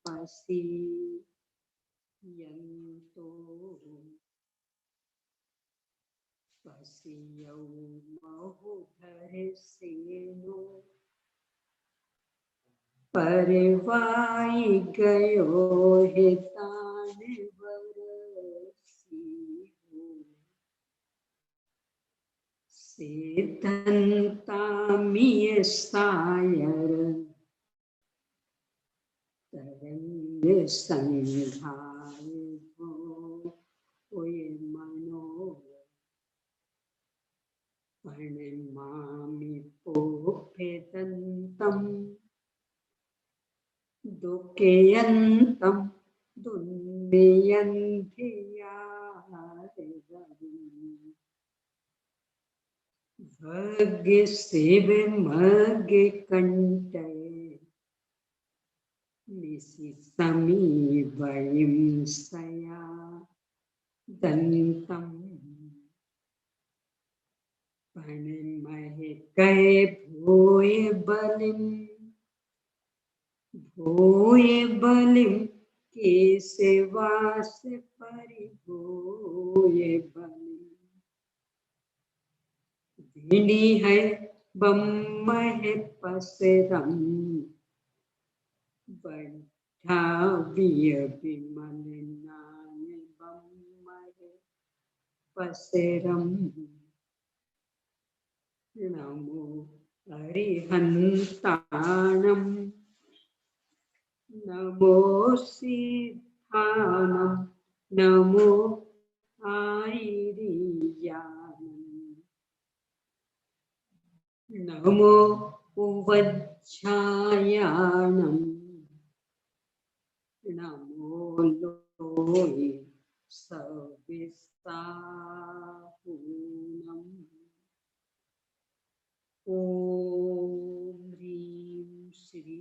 पसीयन्तो पसीयौ महुधरसेनो परिवाई गयो हितान वरसीहो सेतन्तामिय सायर तरंग संधारिभो ओय मनो प्रणमामि पोपेदन्तं दुःखयन्तं दुर्नियन्धियारिवम् भग्य सेव मग्य कंटे निसि समीवयं सया दन्तं प्रणमहि कै भूय बलिं केशवास परिभूय बलिं भिनी है बम है पसरम बढ़ा विमलनान बम है पसरम नमो हरिहंताणम नमो सिद्धानम नमो आयिरियानम नमो उवज्झायाणम नमो लोये सविस्तापूर्णम ओम ह्रीं श्री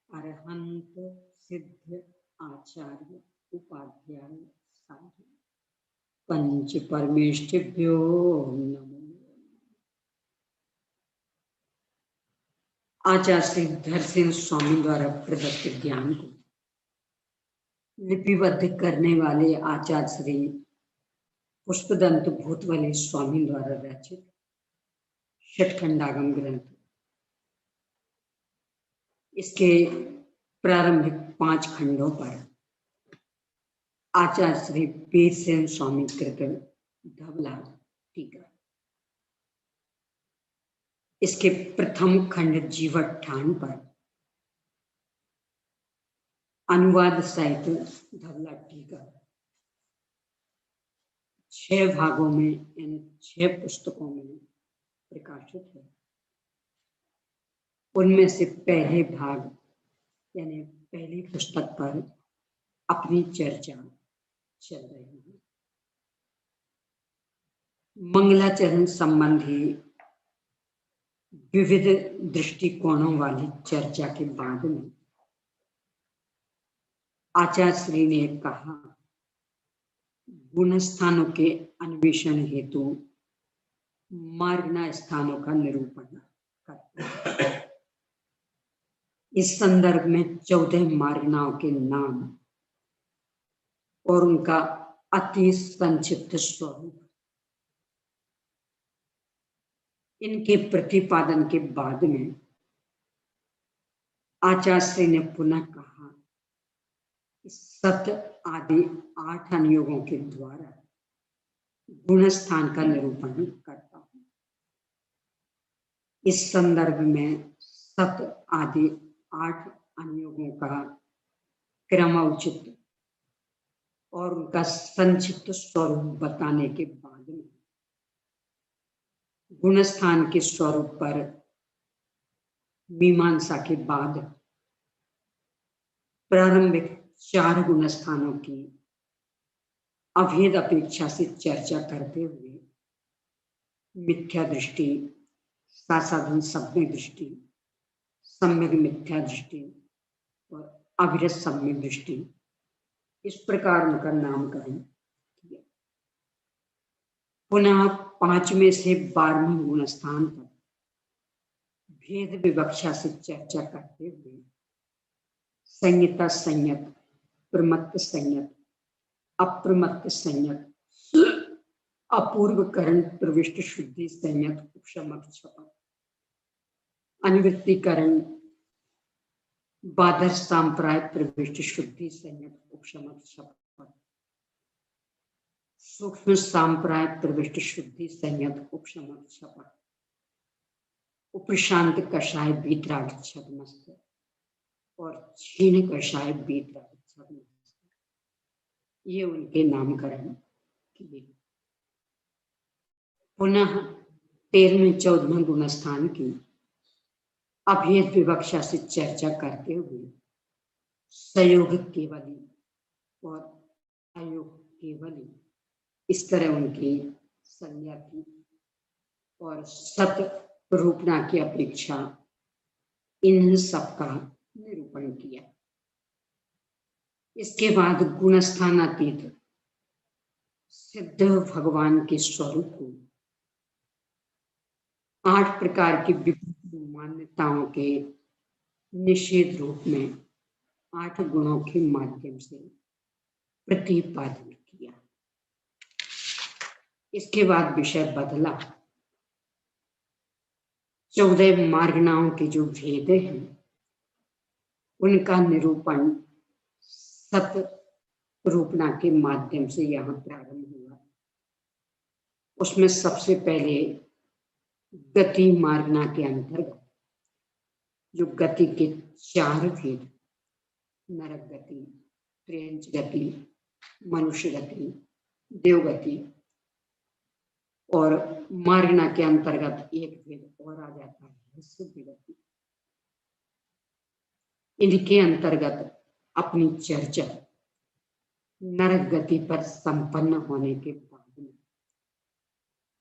अरहंत सिद्ध आचार्य उपाध्याय साधु पंच परमेष्ठिभ्यो नमो। आचार्य श्री धरसिंह स्वामी द्वारा प्रदत्त ज्ञान को लिपिबद्ध करने वाले आचार्य श्री पुष्पदंत भूतवली स्वामी द्वारा रचित षटखंडागम ग्रंथ, इसके प्रारंभिक 5 खंडों पर आचार्य श्री वीरसेन स्वामी कृत धवला टीका। इसके प्रथम खंड जीवठान पर अनुवाद सहित धवला टीका 6 भागों में इन 6 पुस्तकों में प्रकाशित है। उनमें से पहले भाग यानी पहली पुस्तक पर अपनी चर्चा चल रही है। मंगलाचरण संबंधी विविध दृष्टिकोणों वाली चर्चा के बाद में आचार्य श्री ने कहा, गुण स्थानों के अन्वेषण हेतु मार्गना स्थानों का निरूपण करते हैं। इस संदर्भ में 14 मार्गनाओं के नाम और उनका अति संक्षिप्त स्वरूप, इनके प्रतिपादन के बाद में आचार्य श्री ने पुनः कहा, सत आदि 8 अनुयोगों के द्वारा गुण स्थान का निरूपण करता हूं। इस संदर्भ में सत आदि 8 अनुयोगों का क्रमोचित और उनका संक्षिप्त स्वरूप बताने के बाद में गुण स्थान के स्वरूप पर मीमांसा के बाद प्रारंभिक 4 गुण स्थानों की अभेद अपेक्षा से चर्चा करते हुए मिथ्या दृष्टि, सासाधन सम्यक दृष्टि, सम्यक मिथ्या दृष्टि और अविरत सम्यक दृष्टि, इस प्रकार उनका नामकरण किया। पुनः 5वें से 12वें गुण स्थान पर भेद विवक्षा से चर्चा करते हुए संयता संयत, प्रमत्त संयत, अप्रमत्त संयत, अपूर्व करण प्रविष्ट शुद्धि संयत उपशमक छपक, अनुवृत्तिकरण बादर सांप्राय प्रविष्ट शुद्धि संयत उपशमक छपक, सूक्ष्म सांप्राय प्रविष्ट शुद्धि संयत उपशमक छपक, उपशांत कषाय बीतराग छदमस्त और क्षीण कषाय बीतराग छदमस्त, ये उनके नामकरण किए। पुनः 13वें 14वें गुणस्थान की अभेद विवक्षा से चर्चा करते हुए संयोग केवली और अयोग केवली, इस तरह उनकी संज्ञा की और सत रूपना की अपेक्षा इन सबका निरूपण किया। इसके बाद गुणस्थानातीत सिद्ध भगवान के स्वरूप को 8 प्रकार की विभिन्न मान्यताओं के निषेध रूप में 8 गुणों के माध्यम से प्रतिपादन किया। इसके बाद विषय बदला। 14 मार्गनाओं के जो भेद हैं उनका निरूपण सत रूपना के माध्यम से यहाँ प्रारंभ हुआ। उसमें सबसे पहले गति मार्गना के अंतर्गत जो गति के 4 भेद, नरक गति, त्रियंच गति, मनुष्य गति, देवगति, और मार्गना के अंतर्गत एक भेद और आ जाता है सिद्ध गति। इनके अंतर्गत अपनी चर्चा नरक गति पर संपन्न होने के बाद में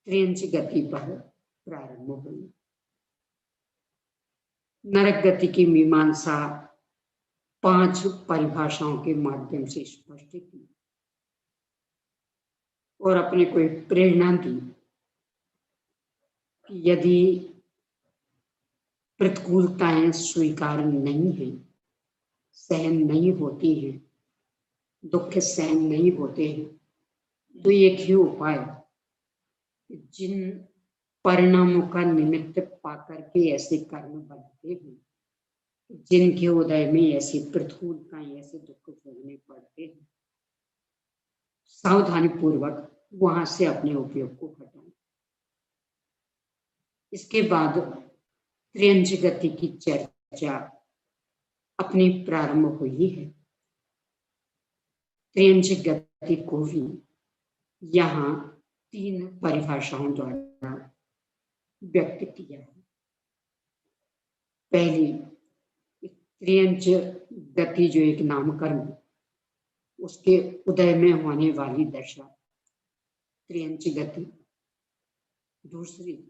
त्रियंच गति पर प्रारंभ हुई। नरक गति की मीमांसा 5 परिभाषाओं के माध्यम से स्पष्ट की और अपने को एक प्रेरणा दी कि यदि प्रतिकूलताएं स्वीकार नहीं है, सहन नहीं होती हैं, दुख सहन नहीं होते हैं, तो एक ही उपाय, जिन परिणामों का निमित्त पाकर के ऐसे कर्म बनते हैं, जिनके उदय में ऐसी प्रतिकूलताएं, ऐसे दुख भोगने पड़ते हैं, सावधानी पूर्वक वहां से अपने उपयोग को हटाएं। इसके बाद त्रियंच गति की चर्चा अपनी प्रारंभ हुई है। त्रियंच गति को भी यहाँ 3 परिभाषाओं द्वारा व्यक्त किया है। पहली, त्रियंच गति जो एक नामकरण, उसके उदय में होने वाली दशा त्रियंच गति। दूसरी,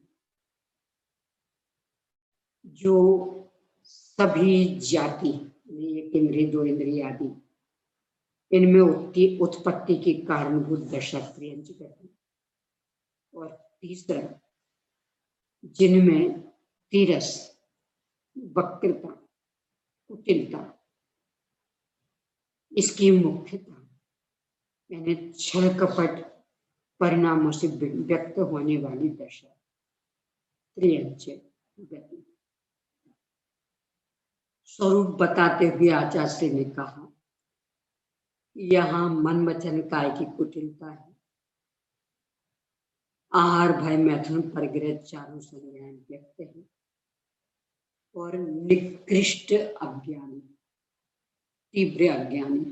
जो सभी जाति, एक इंद्रिय, 2 इंद्रिय आदि, इनमें उत्पत्ति की कारणभूत दशा त्रियंच गति। और तीसरा, जिनमें तिरस, वक्रता, कुटिलता, इसकी मुख्यता, यानी छल कपट परिणामों से व्यक्त होने वाली दशा त्रियंच गति। स्वरूप बताते हुए आचार्य ने कहा, यहाँ मन वचन काय की कुटिलता है, आहार भय मैथुन परिग्रह 4 संज्ञाएं व्यक्त है, और निकृष्ट अज्ञानी, तीव्र अज्ञानी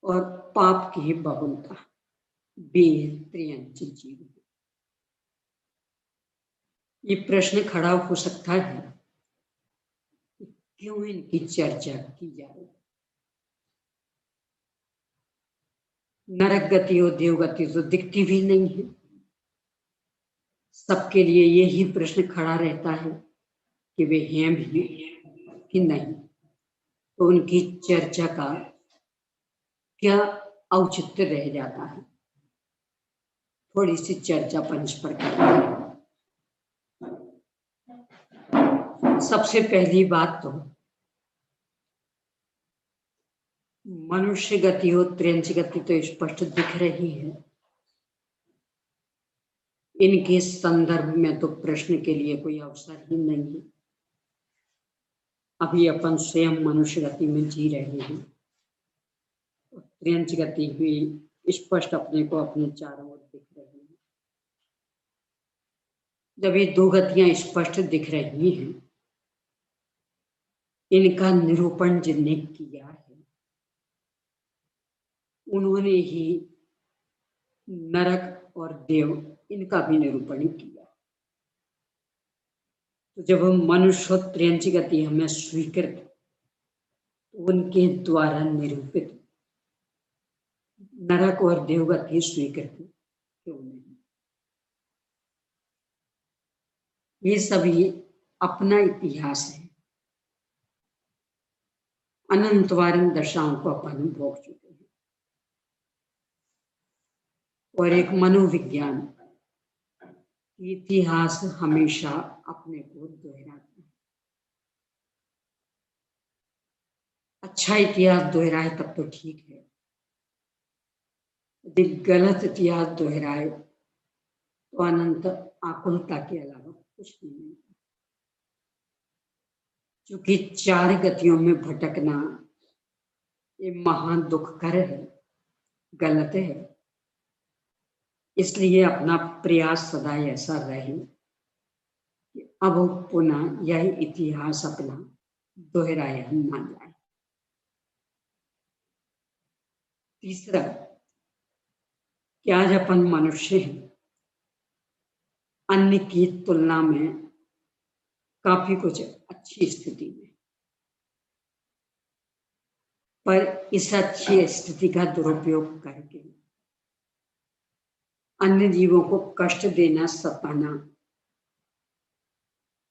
और पाप की बहुलता, वे त्रियंच जीव है। ये प्रश्न खड़ा हो सकता है, क्यों इनकी चर्चा की जा रही है? नरक गति और देवगति तो दिखती भी नहीं है। सबके लिए यही प्रश्न खड़ा रहता है कि वे हैं भी कि नहीं। तो उनकी चर्चा का क्या औचित्य रह जाता है? थोड़ी सी चर्चा पंच पर करते हैं। सबसे पहली बात तो मनुष्य गति हो त्रियंच गति तो स्पष्ट दिख रही है। इनके संदर्भ में तो प्रश्न के लिए कोई अवसर ही नहीं है। अभी अपन स्वयं मनुष्य गति में जी रहे हैं। त्रियंच गति हुई स्पष्ट अपने को अपने चारों ओर दिख रही है। जब ये दो गतियां स्पष्ट दिख रही हैं, इनका निरूपण जिनने किया है उन्होंने ही नरक और देव इनका भी निरूपण किया। तो जब मनुष्य त्रियंच गति हमें स्वीकृत, तो उनके द्वारा निरूपित नरक और देवगति स्वीकृत क्यों नहीं? ये सभी अपना इतिहास है। अनंतवार दशाओं को अपन भोग चुके हैं और एक मनोविज्ञान इतिहास हमेशा अपने को दोहराता है। अच्छा इतिहास दोहराए तब तो ठीक है, यदि गलत इतिहास दोहराए तो अनंत आकुलता के अलावा कुछ नहीं। क्योंकि चार गतियों में भटकना ये महान दुखकर है, गलत है। इसलिए अपना प्रयास सदा ऐसा रहे कि अब पुनः यह इतिहास अपना दोहराया ना जाए। तीसरा कि आज अपन मनुष्य हैं, अन्य की तुलना में काफी कुछ अच्छी स्थिति में, पर इस अच्छी स्थिति का दुरुपयोग करके अन्य जीवों को कष्ट देना, सताना,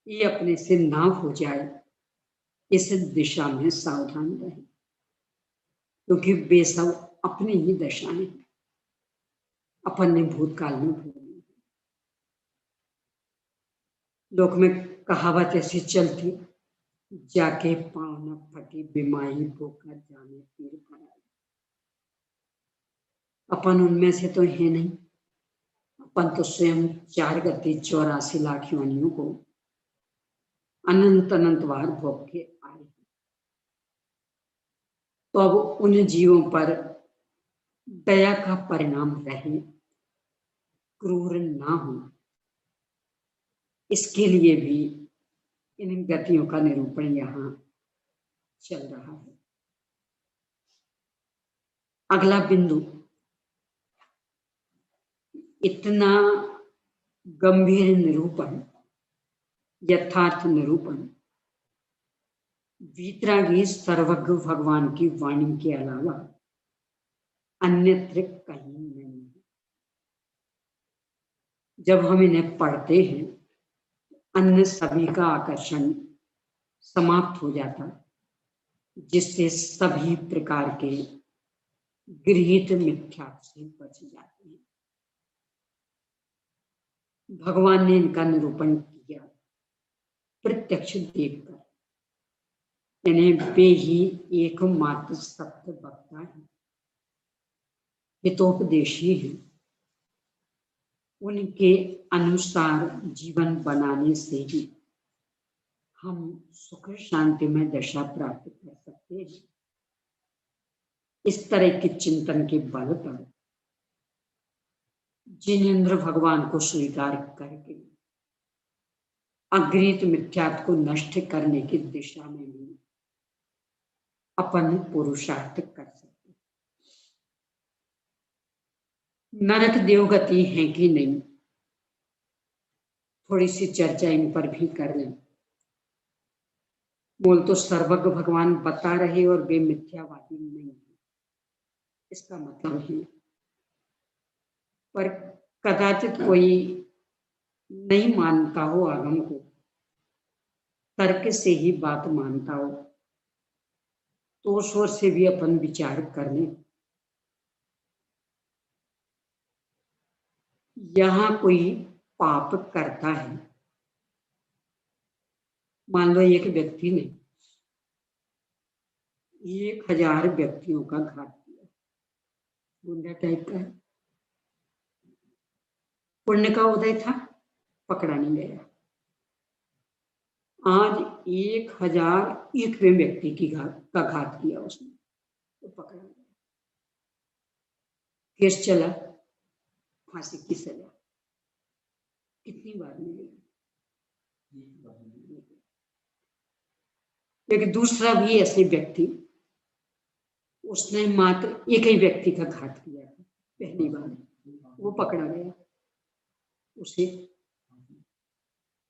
ये अपने से ना हो जाए, इस दिशा में सावधान रहे। क्योंकि वे सब अपनी ही दशाएं अपन ने भूतकाल में भोगी। लोक में कहावत ऐसी चलती, जाके पाँव न फटी बीमारी होकर जाने पीर पड़ाई। अपन उनमें से तो है नहीं। अपन तो स्वयं 4 गति 84 लाख योनियों को अनंत अनंत बार भोग के आए। तो अब उन जीवों पर दया का परिणाम रहे, क्रूर ना हो, इसके लिए भी इन गतियों का निरूपण यहाँ चल रहा है। अगला बिंदु, इतना गंभीर निरूपण, यथार्थ निरूपण वीतरागी सर्वज्ञ भगवान की वाणी के अलावा अन्यत्र कहीं नहीं है। जब हम इन्हें पढ़ते हैं, अन्य सभी का आकर्षण समाप्त हो जाता, जिससे सभी प्रकार के गृहीत मिथ्या से बच जाते हैं। भगवान ने इनका निरूपण किया प्रत्यक्ष देखकर। इन्हें वे ही एकमात्र सत्य वक्ता है, हितोपदेशी है। उनके अनुसार जीवन बनाने से ही हम सुख शांति में दशा प्राप्त कर सकते हैं। इस तरह के चिंतन के बल पर जिनेंद्र भगवान को स्वीकार करके अगृहीत मिथ्यात्व को नष्ट करने की दिशा में भी अपन पुरुषार्थ कर सकते। नरक देवगति है कि नहीं, थोड़ी सी चर्चा इन पर भी कर लें। बोल तो सर्वज्ञ भगवान बता रहे और वे मिथ्यावादी नहीं है, इसका मतलब है। पर कदाचित कोई नहीं मानता हो आगम को, तर्क से ही बात मानता हो, तो उस ओर से भी अपन विचार कर लें। यहां कोई पाप करता है, मान लो एक व्यक्ति ने 1000 व्यक्तियों का घात किया। गुंडा टाइप का है। पुण्य का उदय था, पकड़ा नहीं गया। आज 1001वें व्यक्ति का घात किया उसने, तो पकड़ा गया। केस चला, फांसी की सजा। कितनी बार मिलेगी? लेकिन दूसरा भी ऐसे व्यक्ति, उसने मात्र एक ही व्यक्ति का घात किया था पहली बार, वो पकड़ा गया। उसे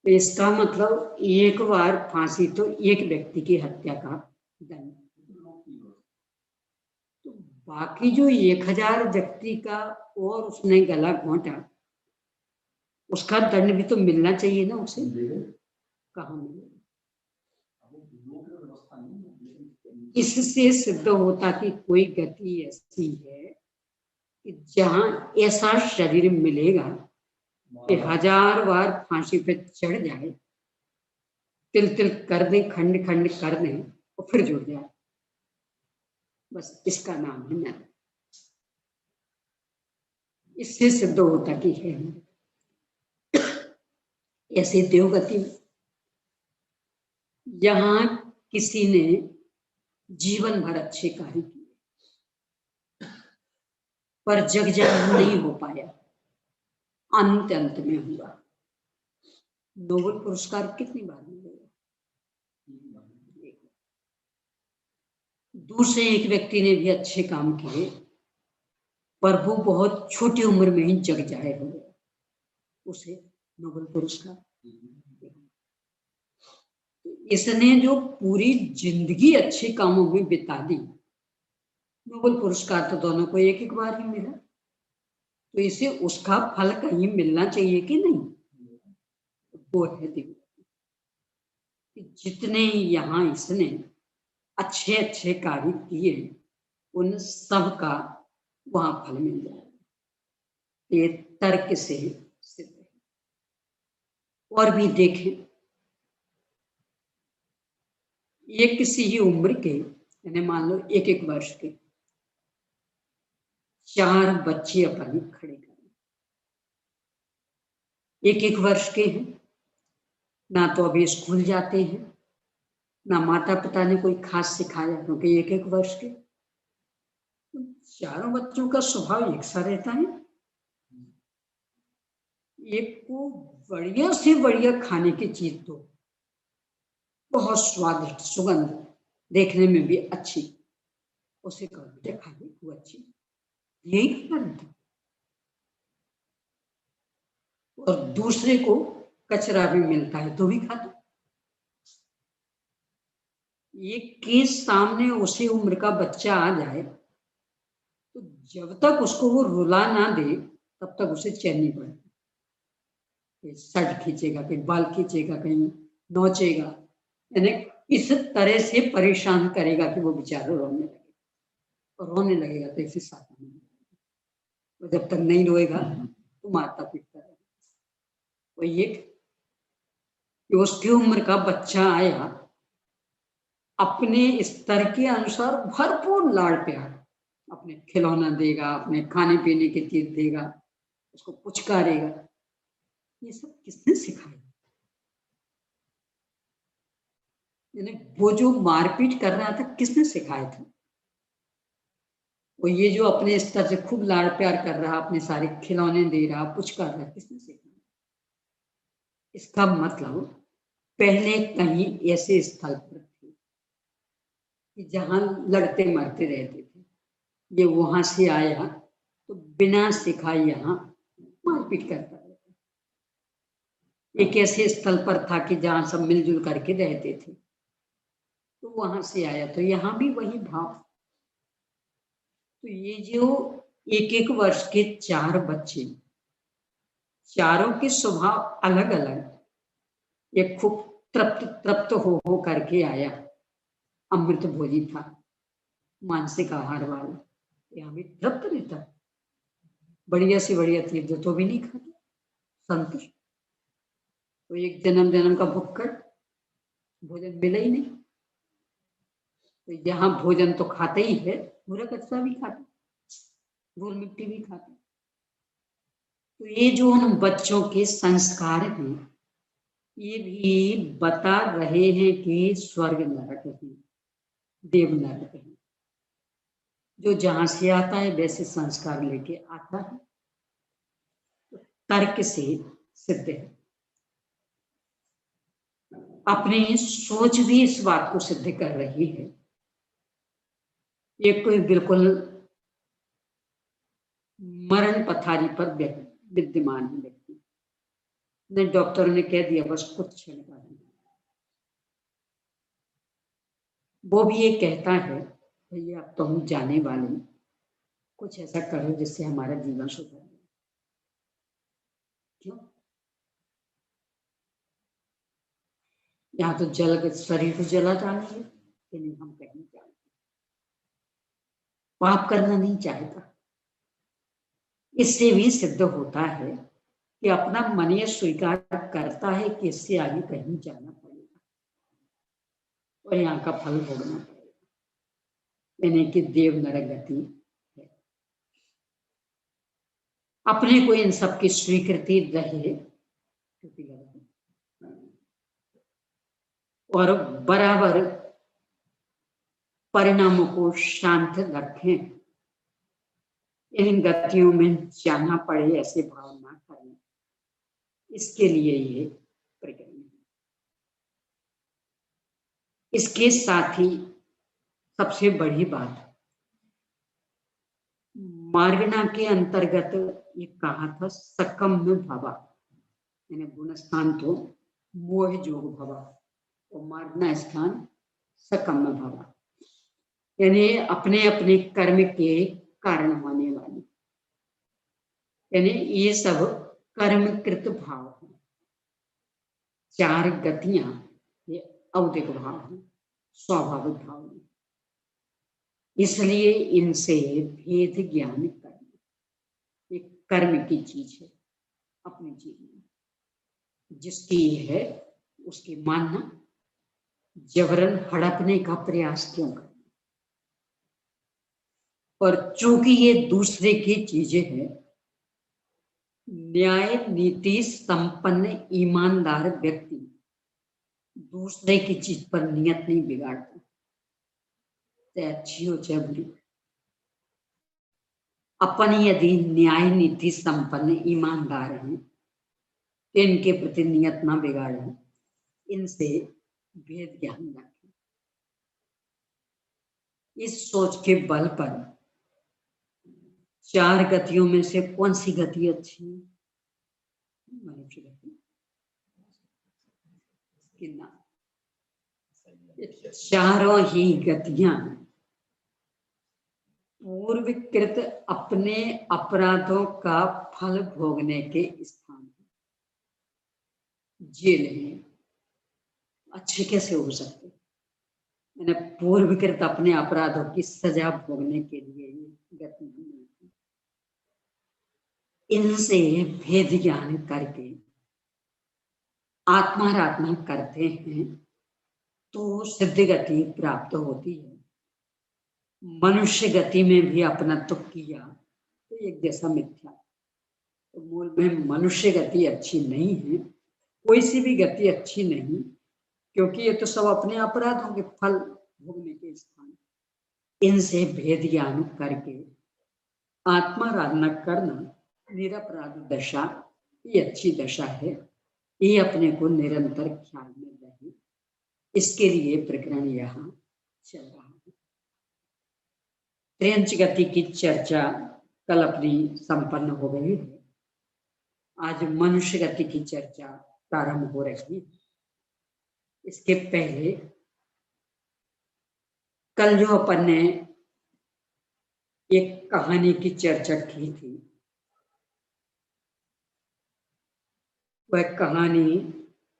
तो इसका मतलब एक बार फांसी तो एक व्यक्ति की हत्या का दंड, तो बाकी जो 1000 व्यक्ति का और उसने गला घोंटा, उसका दंड भी तो मिलना चाहिए ना उसे। कहाँ मिलेगा? इससे सिद्ध होता कि कोई गति ऐसी है कि जहां ऐसा शरीर मिलेगा कि 1000 बार फांसी पे चढ़ जाए, तिल तिल कर दे, खंड खंड कर दे और फिर जुड़ जाए। बस इसका नाम है नरक। इससे सिद्ध होता कि है। ऐसे देवगति में यहां किसी ने जीवन भर अच्छे कार्य किए, पर जग जाहिर नहीं हो पाया, अंत में हुआ। नोबेल पुरस्कार कितनी बार मिलेगा? दूसरे एक व्यक्ति ने भी अच्छे काम किए, पर वो बहुत छोटी उम्र में ही जग जाहिर हो गया, उसे नोबेल पुरस्कार। इसने जो पूरी जिंदगी अच्छे कामों में बिता दी, नोबेल पुरस्कार तो दोनों को एक एक बार ही मिला, तो इसे उसका फल कहीं मिलना चाहिए कि नहीं? वो है दिव्य। जितने यहाँ इसने अच्छे अच्छे कार्य किए, उन सब का वहां फल मिल जाएगा। ये तर्क से सिद्ध है। और भी देखें, ये किसी ही उम्र के, यानी मान लो 1-1 वर्ष के 4 बच्चे अपन खड़े करें, 1-1 वर्ष के हैं, ना तो अभी स्कूल जाते हैं, ना माता पिता ने कोई खास सिखाया, क्योंकि 1-1 वर्ष के। चारों बच्चों का स्वभाव एक सा रहता है। एक को बढ़िया से बढ़िया खाने की चीज दो, बहुत स्वादिष्ट, सुगंध, देखने में भी अच्छी, उसे कहो बेटे खा ले, वो अच्छी, यही करना था। और दूसरे को कचरा भी मिलता है तो भी खाता। ये के सामने उसी उम्र का बच्चा आ जाए, तो जब तक उसको वो रुला ना दे, तब तक उसे चैन नहीं पड़ता। शर्ट खींचेगा, कहीं बाल खींचेगा, कहीं नोचेगा, यानी इस तरह से परेशान करेगा कि वो बेचारा रोने लगे, और रोने लगेगा तो इसे साथ में, वो जब तक नहीं रोएगा तो मारता पीटता रहेगा। वो ये कि उसकी उम्र का बच्चा आया, अपने स्तर के अनुसार भरपूर लाड़ प्यार, अपने खिलौना देगा, अपने खाने पीने की चीज देगा, उसको पुचकारेगा। ये सब किसने सिखाया? यानी वो जो मारपीट कर रहा था, किसने सिखाया था? वो ये जो अपने स्तर से खूब लाड़ प्यार कर रहा, अपने सारे खिलौने दे रहा, पुचकार रहा, किसने सिखाया? इसका मतलब पहले कहीं ऐसे स्थल पर थे कि जहां लड़ते मरते रहते थे, ये वहां से आया तो बिना सिखाए यहाँ मारपीट करता रहता। एक ऐसे स्थल पर था कि जहां सब मिलजुल करके रहते थे, तो वहां से आया तो यहाँ भी वही भाव। तो ये जो 1-1 वर्ष के 4 बच्चे, चारों के स्वभाव अलग अलग, ये खूब तृप्त तृप्त हो करके आया, अमृत भोजी था, मानसिक आहार वाला, यहाँ भी तृप्त रहता, बढ़िया से बढ़िया तीर्थ तो भी नहीं खाता, संतुष्ट। तो एक जन्म जन्म का भुक्कड़, भोजन मिला ही नहीं, तो यहाँ भोजन तो खाते ही है, पूरा कचरा भी खाते, धूल मिट्टी भी खाते। तो ये जो उन बच्चों के संस्कार हैं, ये भी बता रहे हैं कि स्वर्ग नरक है, देव नरक है। जो जहां से आता है वैसे संस्कार लेके आता है, तर्क से सिद्ध है। अपनी सोच भी इस बात को सिद्ध कर रही है। ये कोई बिल्कुल मरण पथारी पर विद्यमान है व्यक्ति, ने डॉक्टर ने कह दिया बस कुछ क्षण का है, वो भी ये कहता है भैया अब तो हम जाने वाले हैं, कुछ ऐसा करो जिससे हमारा जीवन सुधर जाए। क्यों? यहाँ तो जल शरीर तो जला जाएंगे, लेकिन हम कहीं जाएंगे, पाप करना नहीं चाहता। इससे भी सिद्ध होता है कि अपना मन ये स्वीकार करता है कि इससे आगे कहीं जाना पड़ेगा और यहाँ का फल भोगना पड़ेगा, यानी कि देव नरक गति है। अपने को इन सब की स्वीकृति रहे और बराबर परिणामों को शांत रखें, इन गतियों में जाना पड़े ऐसे भाव ना करें, इसके लिए ये प्रकरण है। इसके साथ ही सबसे बड़ी बात, मार्गणा के अंतर्गत ये कहा था सकम्य भवा, यानी गुणस्थान तो मोह जोग भवा और मार्गणा स्थान सकम्य भवा, यानी अपने अपने कर्म के कारण होने वाली, यानी ये सब कर्मकृत भाव है। चार गतियां ये औदिक भाव है, स्वाभाविक भाव है, इसलिए इनसे भेद ज्ञान करना एक कर्म की चीज है। अपनी जीवन में जिसकी है उसकी मानना, जबरन हड़पने का प्रयास क्यों करना। और चूंकि ये दूसरे की चीजें हैं, न्याय नीति संपन्न ईमानदार व्यक्ति दूसरे की चीज पर नियत नहीं बिगाड़ता, चाहे अच्छी हो चाहे बुरी। अपन यदि न्याय नीति संपन्न ईमानदार हैं, इनके प्रति नियत ना बिगाड़ें, इनसे भेद ज्ञान रखें। इस सोच के बल पर चार गतियों में से कौन सी गति अच्छी है? मनुष्य गति। चारों ही गतियां पूर्वकृत अपने अपराधों का फल भोगने के स्थान है। जेल है, अच्छे कैसे हो सकते? मैंने पूर्वकृत अपने अपराधों की सजा भोगने के लिए ये गति मिलती। इनसे भेद ज्ञान करके आत्माराधना करते हैं तो सिद्ध गति प्राप्त होती है। मनुष्य गति में भी अपना तुक किया तो एक जैसा मिथ्या, तो मूल में मनुष्य गति अच्छी नहीं है, कोई सी भी गति अच्छी नहीं, क्योंकि ये तो सब अपने अपराधों के फल भोगने के स्थान। इनसे भेद ज्ञान करके आत्माराधना करना निरपराध दशा, ये अच्छी दशा है। ये अपने को निरंतर ख्याल में रहे, इसके लिए प्रकरण यहाँ चल रहा है। त्रियंच गति की चर्चा कल अपनी संपन्न हो गई है। आज मनुष्य गति की चर्चा प्रारंभ हो रही है। इसके पहले कल जो अपन ने एक कहानी की चर्चा की थी, वह कहानी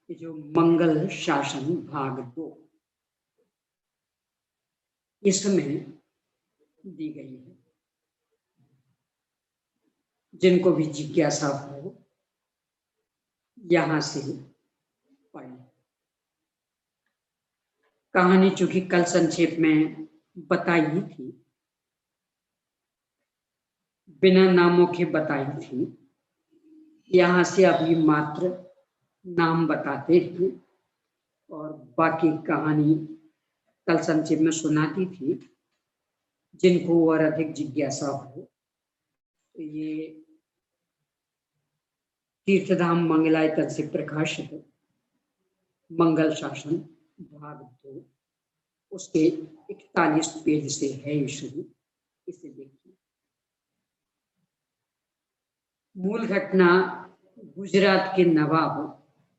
जो मंगल शासन भाग 2 इसमें दी गई है। जिनको भी जिज्ञासा हो यहां से पढ़ें। कहानी चूंकि कल संक्षेप में बताई ही थी, बिना नामों के बताई थी, यहाँ से अभी मात्र नाम बताते हैं और बाकी कहानी कल संक्षेप में सुनाती थी। जिनको और अधिक जिज्ञासा हो तो ये तीर्थधाम मंगलायतन से प्रकाशित मंगल शासन भाग 2 उसके 41 पेज से है ये शुरू। इसे देखिए। मूल घटना गुजरात के नवाब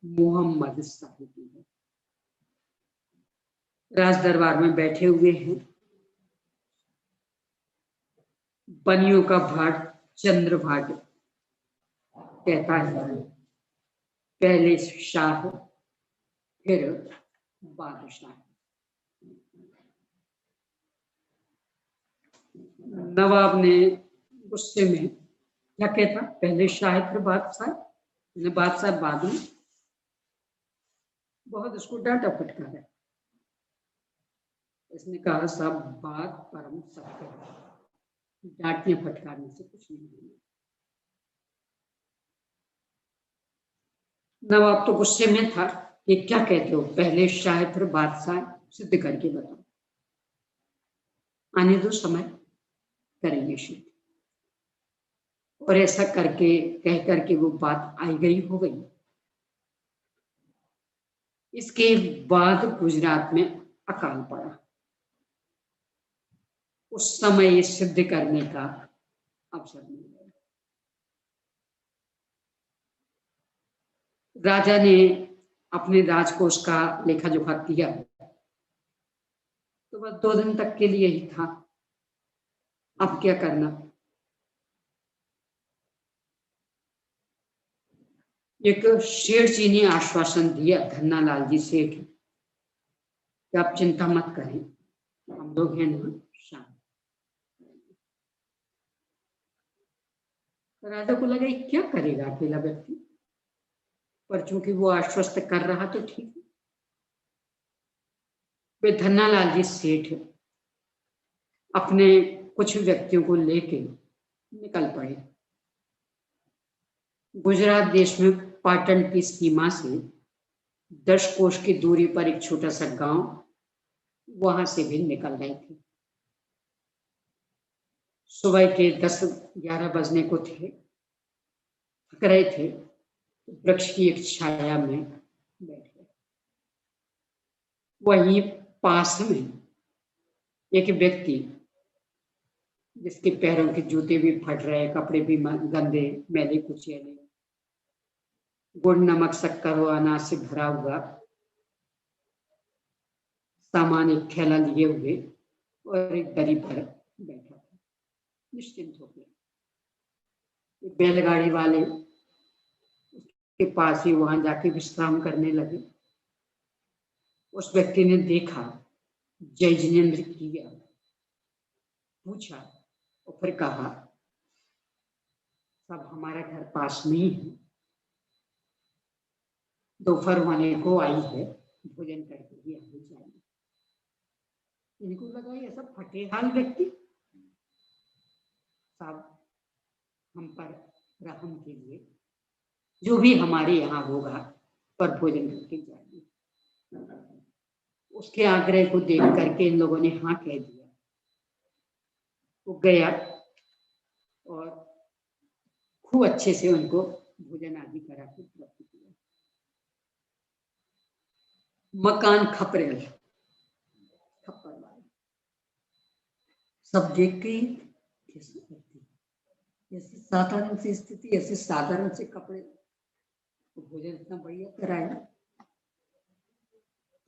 मोहम्मद शाही की है। राज दरबार में बैठे हुए हैं। बनियों का भाट चंद्रभाग कहता है, पहले शाह फिर बादशाह। नवाब ने गुस्से में क्या कहता, पहले शाह फिर बादशाह, बादशाह बाद में। बहुत उसको डांटा फटकारा। इसने कहा, सब बात परम सत्य है, डांटने फटकारने से कुछ नहीं होगा। नवाब तो गुस्से में था कि क्या कहते हो, पहले शाह फिर बादशाह, सिद्ध करके बताओ। आने दो, समय करेंगे सिद्ध। और ऐसा करके कह करके वो बात आई गई हो गई। इसके बाद गुजरात में अकाल पड़ा। उस समय ये सिद्ध करने का अवसर मिल गया। राजा ने अपने राजकोष का लेखा जोखा किया तो बस 2 दिन तक के लिए ही था। अब क्या करना। एक शेठ जी ने आश्वासन दिया धन्नालाल जी सेठ कि आप चिंता मत करें, हम लोग हैं ना शांत। राजा को लगा क्या करेगा अकेला व्यक्ति, पर चूंकि वो आश्वस्त कर रहा तो ठीक है। वे धन्नालाल जी सेठ अपने कुछ व्यक्तियों को लेके निकल पड़े। गुजरात देश में पाटन की सीमा से 10 कोस की दूरी पर एक छोटा सा गांव, वहां से भी निकल गए थे। सुबह के 10-11 बजने को थे। थक रहे थे, वृक्ष की एक छाया में बैठ गए। वहीं पास में एक व्यक्ति, जिसके पैरों के जूते भी फट रहे, कपड़े भी गंदे मैले कुचैले, गुड़ नमक शक्कर व अनाज से भरा हुआ सामान एक थैला लिए हुए और एक दरी पर बैठा था, निश्चिंत हो गया। बैलगाड़ी वाले के पास ही वहां जाके विश्राम करने लगे। उस व्यक्ति ने देखा, जय जिनेन्द्र किया, पूछा और फिर कहा, सब हमारा घर पास में ही है, दोपहर होने को आई है, भोजन करके ही आगे जाएंगे। इनको लगा ये सब फटे हाल व्यक्ति, सब हम पर रहम के लिए जो भी हमारे यहाँ होगा पर भोजन करके जाएंगे। उसके आग्रह को देख करके इन लोगों ने हाँ कह दिया। वो गया और खूब अच्छे से उनको भोजन आदि करा के प्राप्त किया। मकान खपरेल, खप्पर वाले सब देख के ऐसी साधारण सी स्थिति, ऐसे साधारण से कपड़े, तो भोजन इतना बढ़िया कराया।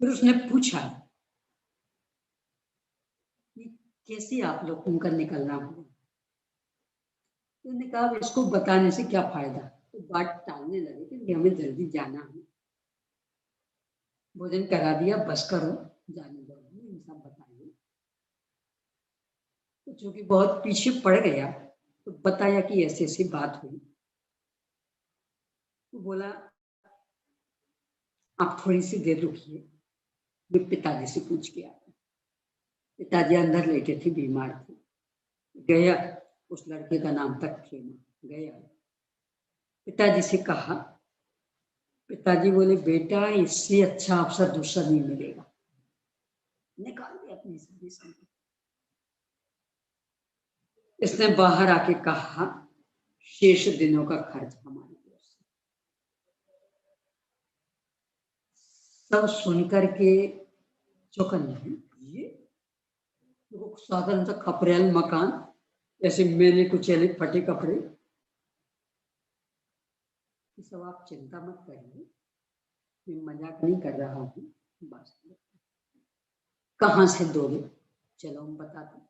फिर उसने पूछा कि कैसे आप लोगों का निकलना हुआ। तो उसने कहा, इसको बताने से क्या फायदा, तो बात टालने लगे कि हमें जल्दी जाना है, भोजन करा दिया, बस करो, जाने दो, सब बताइए। तो चूंकि बहुत पीछे पड़ गया तो बताया कि ऐसी ऐसी बात हुई। तो बोला, आप थोड़ी सी देर रुकिए, मैं पिताजी से पूछ के आया। पिताजी अंदर लेटे थे, बीमार थे। गया, उस लड़के का नाम था खेमा। गया, पिताजी से कहा, पिताजी बोले बेटा इससे अच्छा अवसर दूसरा नहीं मिलेगा। निकाल दिया अपनी सारी संपत्ति। इसने बाहर आके कहा, शेष दिनों का खर्च हमारी ओर से। सब सुनकर के चौंकन है, ये वो साधारण सा खपरेल मकान, जैसे मैंने कुचैले फटे कपड़े। सब आप चिंता मत करिए, मैं मजाक नहीं कर रहा हूँ। बस कहाँ से दोगे, चलो हम बताते।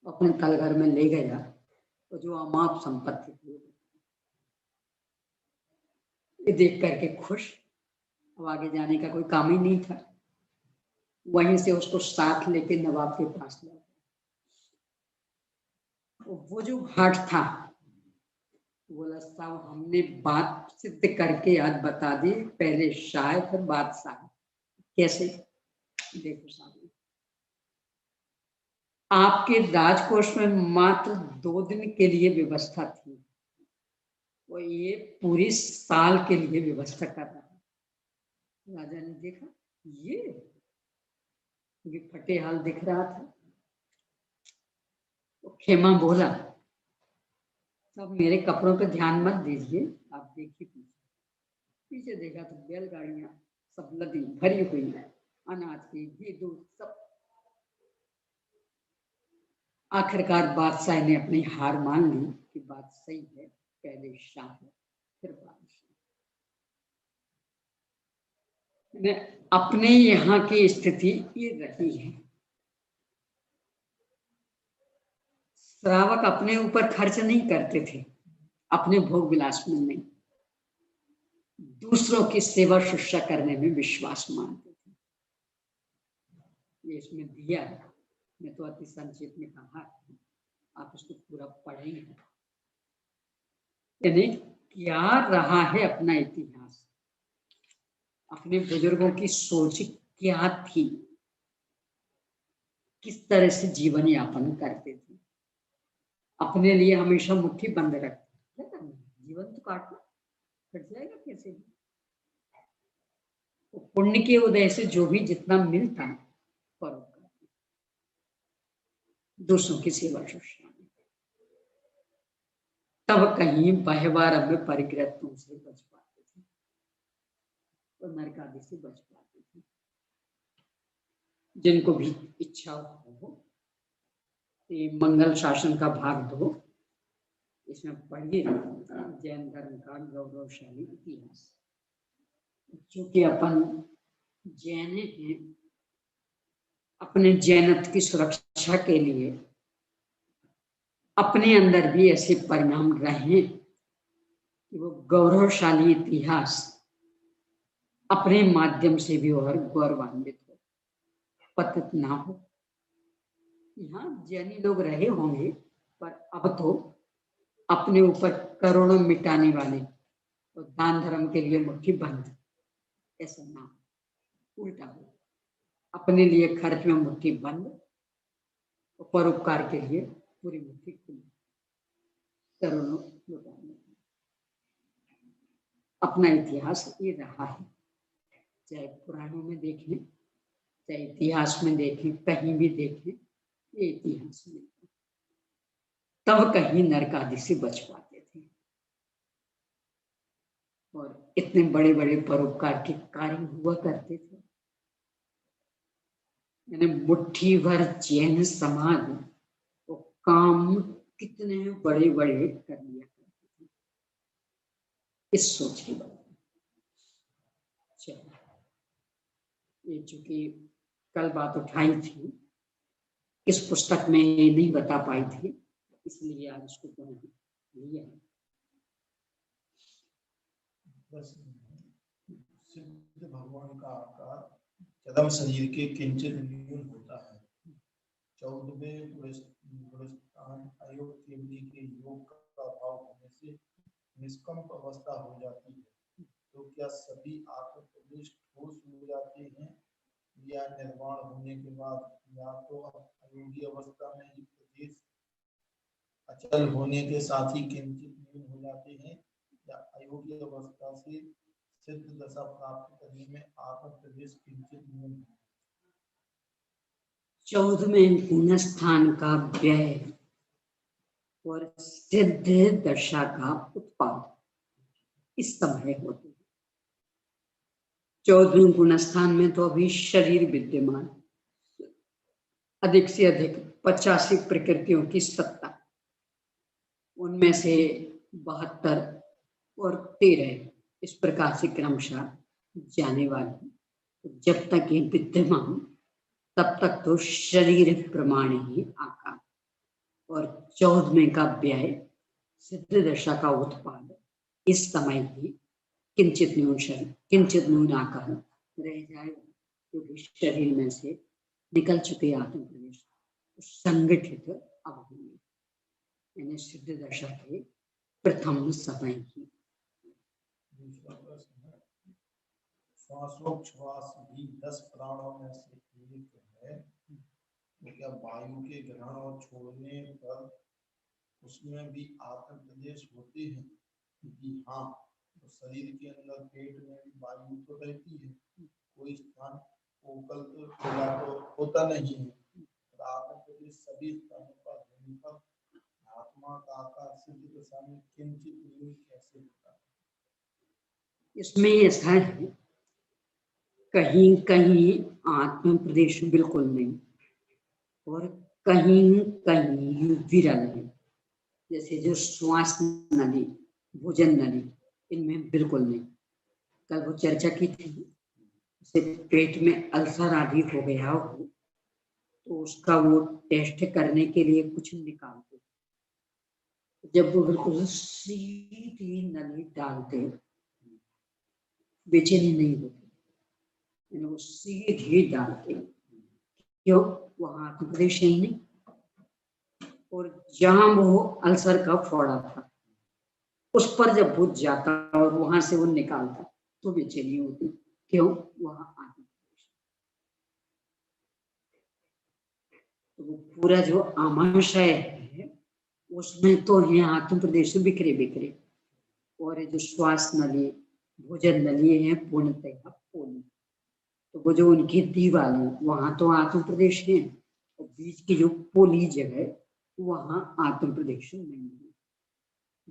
अपने तलघर में ले गया, तो जो अमाप संपत्ति थी ये देख करके खुश। अब आगे जाने का कोई काम ही नहीं था। वहीं से उसको साथ लेके नवाब के पास ले गया। वो जो घाट था, बोला साहब हमने बात सिद्ध करके आज बता दी, पहले शाह फिर बादशाह। कैसे? देखो साहब, आपके राजकोष में मात्र 2 दिन के लिए व्यवस्था थी, वो ये पूरी साल के लिए व्यवस्था कर रहा है। राजा ने देखा, ये फटे हाल दिख रहा था। तो खेमा बोला, सब मेरे कपड़ों पे ध्यान मत दीजिए, आप देखिए पीछे। पीछे देखा तो बैलगाड़ियां सब लदी भरी हुई है, अनाज की, घी, दूध सब। आखिरकार बादशाह ने अपनी हार मान ली कि बात सही है, पहले शाह है फिर बादशाह। अपने यहाँ की स्थिति ये रही है, श्रावक अपने ऊपर खर्च नहीं करते थे, अपने भोग विलास में नहीं, दूसरों की सेवा शुश्रूषा करने में विश्वास मानते थे। ये इसमें दिया है, मैं तो अति संक्षेप में कहा, आप इसको पूरा पढ़ेंगे। यानी क्या रहा है अपना इतिहास, अपने बुजुर्गों की सोच क्या थी, किस तरह से जीवन यापन करते थे, अपने लिए हमेशा मुट्ठी बंद रखते। क्या करना, जीवन तो काटना, कट जाएगा कैसे भी। तो पुण्य के उदय से जो भी जितना मिलता परोपकार, दूसरों की सेवा शुश्रूषा, तब कहीं बहवार में परिग्रस्तों से बच पाते थे, तो नरक आदि से बच पाते थे। जिनको भी इच्छा हो ये मंगल शासन का भाग 2, इसमें पढ़िए जैन धर्म का गौरवशाली इतिहास। क्योंकि अपन जैन हैं, अपने जैनत्व की सुरक्षा के लिए अपने अंदर भी ऐसे परिणाम रहे कि वो गौरवशाली इतिहास अपने माध्यम से भी और गौरवान्वित हो, पतित ना हो। यहाँ जैनी लोग रहे होंगे, पर अब तो अपने ऊपर करोड़ों मिटाने वाले तो दान धर्म के लिए मुट्ठी बंद, ऐसा ना उल्टा हो, अपने लिए खर्च में मुट्ठी बंद और परोपकार के लिए पूरी मुट्ठी खुली, करोड़ों लुटाने। अपना इतिहास ये रहा है, चाहे पुराणों में देखें, चाहे इतिहास में देखें, कहीं भी देखें, ये इतिहास में तब कहीं नरक आदि से बच पाते थे और इतने बड़े बड़े परोपकार के कार्य हुआ करते थे। यानी मुट्ठी भर जैन समाज वो काम कितने बड़े बड़े कर लिया करते थे, इस सोच की बात। चलो, ये चूंकि कल बात उठाई थी, इस पुस्तक में नहीं बता पाई थी, इसलिए आज इसको पुनः लिया। सिद्ध भगवान का आकार चरम शरीर के किंचित न्यून होता है। 14वें गुणस्थान आयोग केवली के योग का भाव होने से निष्कंप अवस्था हो जाती है। तो क्या सभी आत्मप्रविष्ट ठोस हो जाते हैं क्रिया निर्माण होने के बाद या तो अयोग्य अवस्था में ही प्रदेश अचल होने के साथ ही किंचित न्यून हो जाते हैं, या अयोग्य अवस्था से सिद्ध दशा प्राप्त करने में आत्म प्रदेश किंचित न्यून है। 14वें गुणस्थान का व्यय और सिद्ध दशा का उत्पाद इस समय होते हैं। 14वें गुणस्थान में तो अभी शरीर विद्यमान, अधिक से अधिक 85 प्रकृतियों की सत्ता, उनमें से 72 और 13 इस प्रकार से क्रमशः जाने वाली। जब तक ये विद्यमान तब तक तो शरीर प्रमाण ही आकार, और 14वें का व्यय सिद्ध दशा का उत्पाद इस समय ही किंचित न्यून शरीर, किंचित न्यून आकार रह जाएगा, क्योंकि शरीर में से निकल चुके आत्म प्रदेश संगठित अब होंगे, यानी सिद्ध दशा के प्रथम समय ही। दूसरा प्रश्न है, श्वासोच्छ्वास भी 10 प्राणों में से एक है, तो क्या वायु के ग्रहण और छोड़ने पर उसमें भी आत्म प्रदेश होते हैं? कि हाँ, तो शरीर के अंदर पेट में भी वायु तो रहती है, कोई स्थान फोकल तो खुला तो होता नहीं है, तो आत्म प्रदेश सभी स्थानों पर होने पर आत्मा का आकार सिद्ध दशा में किंचित न्यून कैसे होता है? इसमें ऐसा है, कहीं कहीं आत्म प्रदेश बिल्कुल नहीं और कहीं कहीं विरल है। जैसे जो श्वास नली, भोजन नली, इनमें बिल्कुल नहीं। कल वो चर्चा की थी, जैसे पेट में अल्सर आदि हो गया हो तो उसका वो टेस्ट करने के लिए कुछ निकालते, जब वो बिल्कुल सीधी नली डालते बेचैनी नहीं होती, वो सीधी डालते, क्यों? वहां आत्म प्रदेश ही नहीं, और जहां वो अल्सर का फोड़ा था उस पर जब भूत जाता और वहां से वो निकालता तो बेचैनी होती, क्यों? वहां आत्म प्रदेश। तो वो पूरा जो आमाशय है उसमें तो है आत्म प्रदेश बिखरे बिखरे, और ये जो श्वास नली, भोजन नली है पूर्णतः पोली, तो वो जो उनकी दीवार है वहां तो आत्म प्रदेश है, और बीच की जो पोली जगह वहां आत्म प्रदेश नहीं है।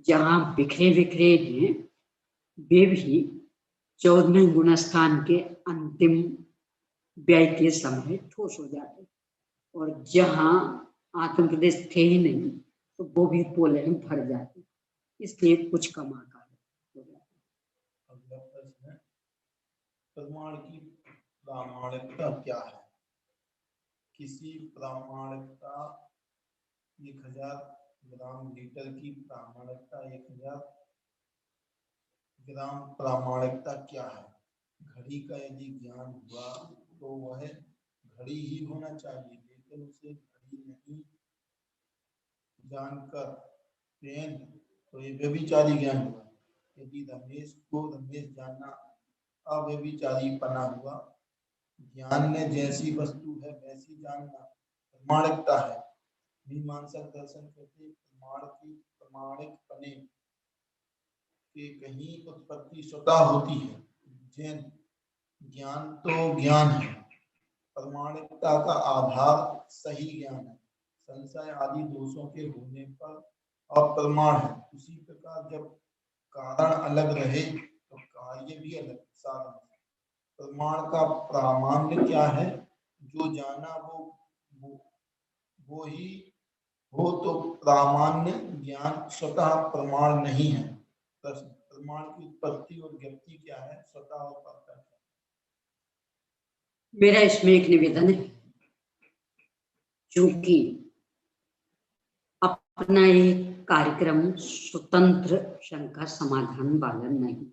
जहां बिखरे बिखरे हैं वे भी 14वें गुणस्थान के अंतिम व्यय के समय ठोस हो जाते, और जहां आत्म प्रदेश थे ही नहीं तो वो भी पोले में भर जाते, इसलिए कुछ कम आकार हो जाते। अगला प्रश्न है, प्रमाण की प्रामाणिकता क्या है? किसी प्रामाणिकता 1000 ग्राम लीटर की प्रामाणिकता 1000 ग्राम प्रामाणिकता क्या है? घड़ी का यदि ज्ञान हुआ तो वह घड़ी ही होना चाहिए, लेकिन उसे घड़ी नहीं जानकर पेन तो ये व्यभिचारी ज्ञान हुआ। यदि रमेश को रमेश जानना अव्यभिचारी पना हुआ। ज्ञान में जैसी वस्तु है वैसी जानना प्रमाणिकता है। मीमांसक दर्शन कहते प्रमाण की प्रमाणिक पने के कहीं उत्पत्ति स्वतः होती है। जैन ज्ञान तो ज्ञान है, प्रमाणिकता का आधार सही ज्ञान है, संशय आदि दोषों के होने पर अप्रमाण है। उसी प्रकार जब कारण अलग रहे तो कार्य भी अलग। साधन प्रमाण का प्रामाण्य क्या है? जो जाना वो ही हो, तो प्रामाण्य ज्ञान स्वतः प्रमाण नहीं है। प्रश्न, प्रमाण की उत्पत्ति और ज्ञप्ति क्या है? स्वतः और परतः। मेरा इसमें एक निवेदन है, चूंकि अपना एक कार्यक्रम स्वतंत्र शंका समाधान वाला नहीं,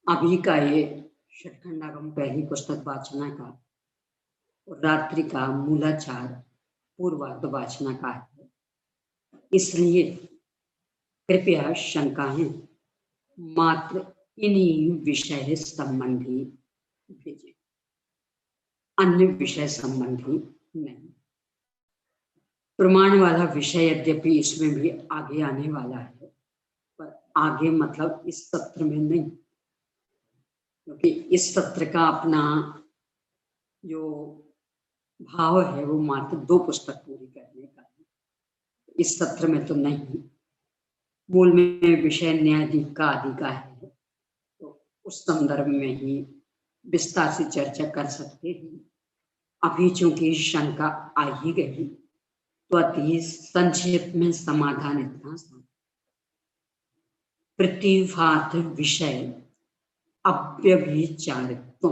अभी का ये षटखंडागम पहली पुस्तक वाचना का और रात्रि का मूलाचार पूर्वार्ध वाचना का है, इसलिए कृपया शंकाएं मात्र इन्हीं विषय संबंधी भेजें। अन्य विषय संबंधी नहीं। प्रमाण वाला विषय यद्यपि इसमें भी आगे आने वाला है, पर आगे मतलब इस सत्र में नहीं, क्योंकि इस सत्र का अपना जो भाव है वो मात्र 2 पुस्तक पूरी करने का है। इस सत्र में तो नहीं, मूल में विषय न्यायाधिक का आदि का है, तो उस संदर्भ में ही विस्तार से चर्चा कर सकते हैं। अभी चूंकि शंका आ ही गई तो अति संक्षेप में समाधान इतना सा, प्रतिभात विषय अव्यभिचारित्व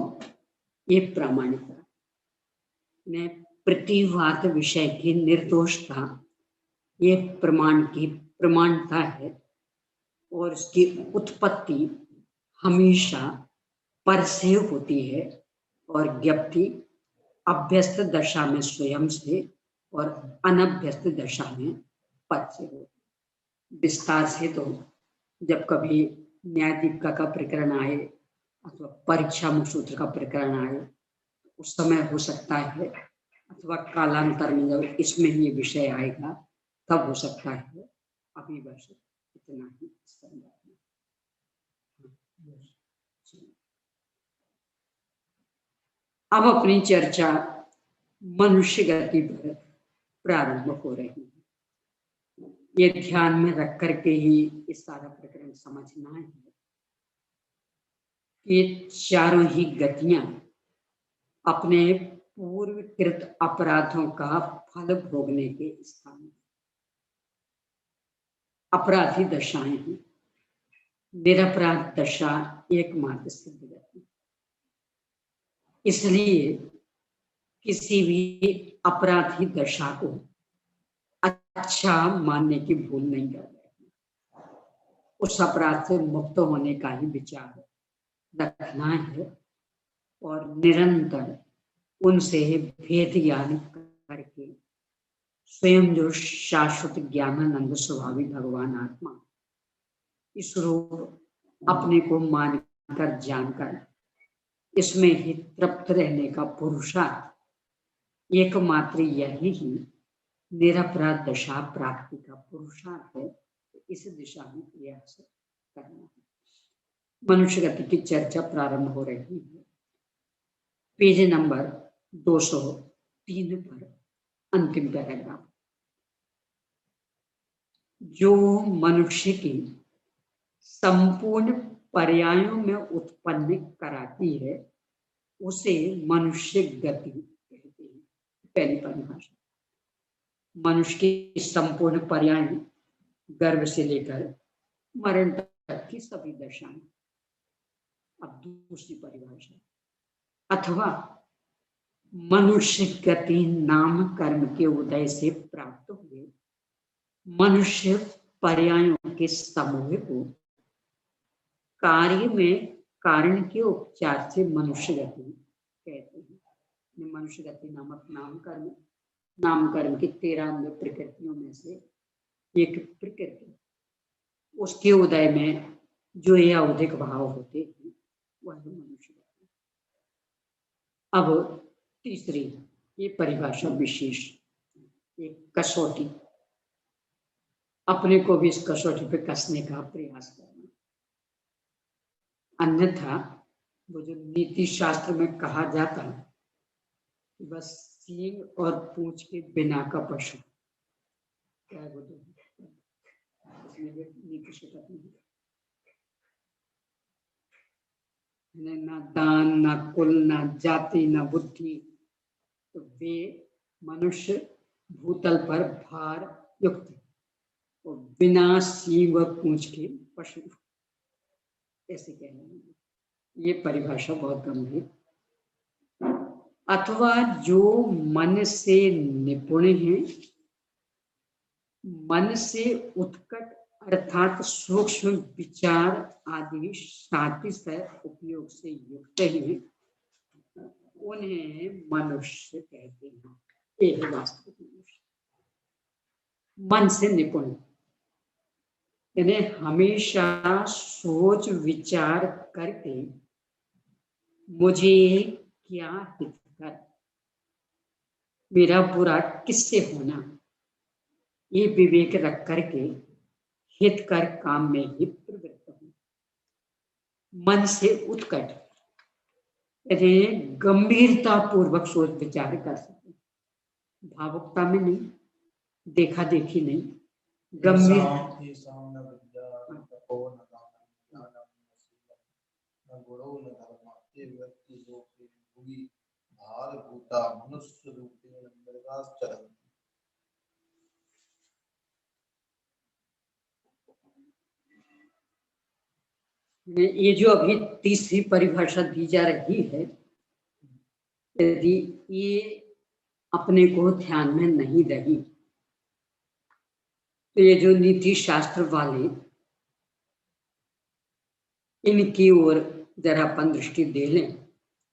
ये प्रामाणिकता, प्रतिभात विषय की निर्दोषता ये प्रमाण की प्रमाणता है, और इसकी उत्पत्ति हमेशा पर से होती है और ज्ञप्ति अभ्यस्त दशा में स्वयं से और अनभ्यस्त दशा में पद से हो। विस्तार से तो जब कभी न्यायाधिका का प्रकरण आए अथवा परीक्षा मुख सूत्र का प्रकरण आए उस समय हो सकता है, अथवा कालांतर में जब इसमें ये विषय आएगा तब हो सकता है। अभी बस इतना ही संदर्भ में। अब अपनी चर्चा मनुष्य गति पर प्रारंभ हो रही है। ये ध्यान में रख करके ही इस सारा प्रकरण समझना है कि चारों ही गतियां अपने पूर्वकृत अपराधों का फल भोगने के स्थान अपराधी दशाएं हैं। निरपराध दशा एकमात्र सिद्ध गति। इसलिए किसी भी अपराधी दशा को अच्छा मानने की भूल नहीं कर रहे। उस अपराध से मुक्त होने का ही विचार रखना है और निरंतर उनसे भेद ज्ञान करके स्वयं जो शाश्वत ज्ञानानंद स्वभावी भगवान आत्मा इस रूप अपने को मानकर जानकर इसमें ही तृप्त रहने का पुरुषार्थ एकमात्र यही ही निरपराध दशा प्राप्ति का पुरुषार्थ है। इस दिशा में प्रयास करना है। मनुष्य गति की चर्चा प्रारंभ हो रही है। पेज नंबर 203 पर अंतिम पैराग्राफ। जो मनुष्य की संपूर्ण पर्यायों में उत्पन्न कराती है उसे मनुष्य गति कहते हैं। पहली परिभाषा, मनुष्य की संपूर्ण पर्याय गर्भ से लेकर मरण तक की सभी दशाएं। अब दूसरी परिभाषा, अथवा मनुष्य गति नाम कर्म के उदय से प्राप्त हुए मनुष्य पर्यायों के समूह को कार्य में कारण के उपचार से मनुष्य गति कहते हैं। मनुष्य गति नामक नाम कर्म की 13 प्रकृतियों में से एक प्रकृति, उसके उदय में जो या अधिक भाव होते हैं वह मनुष्य गति। अब तीसरी ये परिभाषा विशेष, एक कसौटी, अपने को भी इस कसौटी पे कसने का प्रयास करना। अन्यथा वो जो नीति शास्त्र में कहा जाता है कि बस सींग और पूंछ के बिना का पशु, क्या है वो नीति शिक्षा नहीं, ना दान ना कुल ना जाति ना बुद्धि, तो वे मनुष्य भूतल पर भार युक्त और बिना सींग और पूंछ के पशु, ऐसे कहना। ये परिभाषा बहुत गंभीर। अथवा जो मन से निपुण है, मन से उत्कट अर्थात सूक्ष्म विचार आदि सातिशय उपयोग से युक्त है, उन्हें मनुष्य कहते हैं। ये है वास्तविक मनुष्य। मन से निपुण यानी हमेशा सोच विचार करके मुझे क्या हितकर मेरा बुरा किससे होना, ये विवेक रख करके हित कर काम में ही प्रवृत्त हूं। मन से उत्कट यदि गंभीरता पूर्वक सोच विचार कर सके, भावुकता में नहीं, देखा देखी नहीं, गंभीर ये जो अभी तीसरी परिभाषा दी जा रही है, यदि ये अपने को ध्यान में नहीं रही तो ये जो नीति शास्त्र वाले, इनकी ओर जरा अपन दृष्टि दे लें।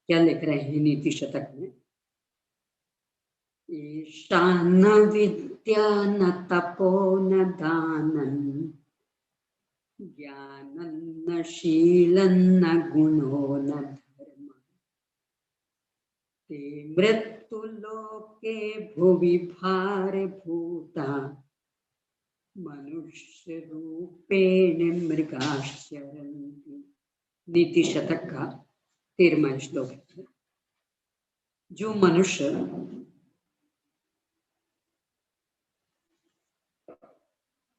क्या लिख रहे हैं नीति शतक में? ईशा न विद्या न तपो न दानम, ज्ञानं न शीलं न गुणो न धर्म, ते मृत्युलोके भुवि भारभूता, मनुष्य रूपेण मृगाश्चरन्ति। नीति शतक का 13वां श्लोक है। जो मनुष्य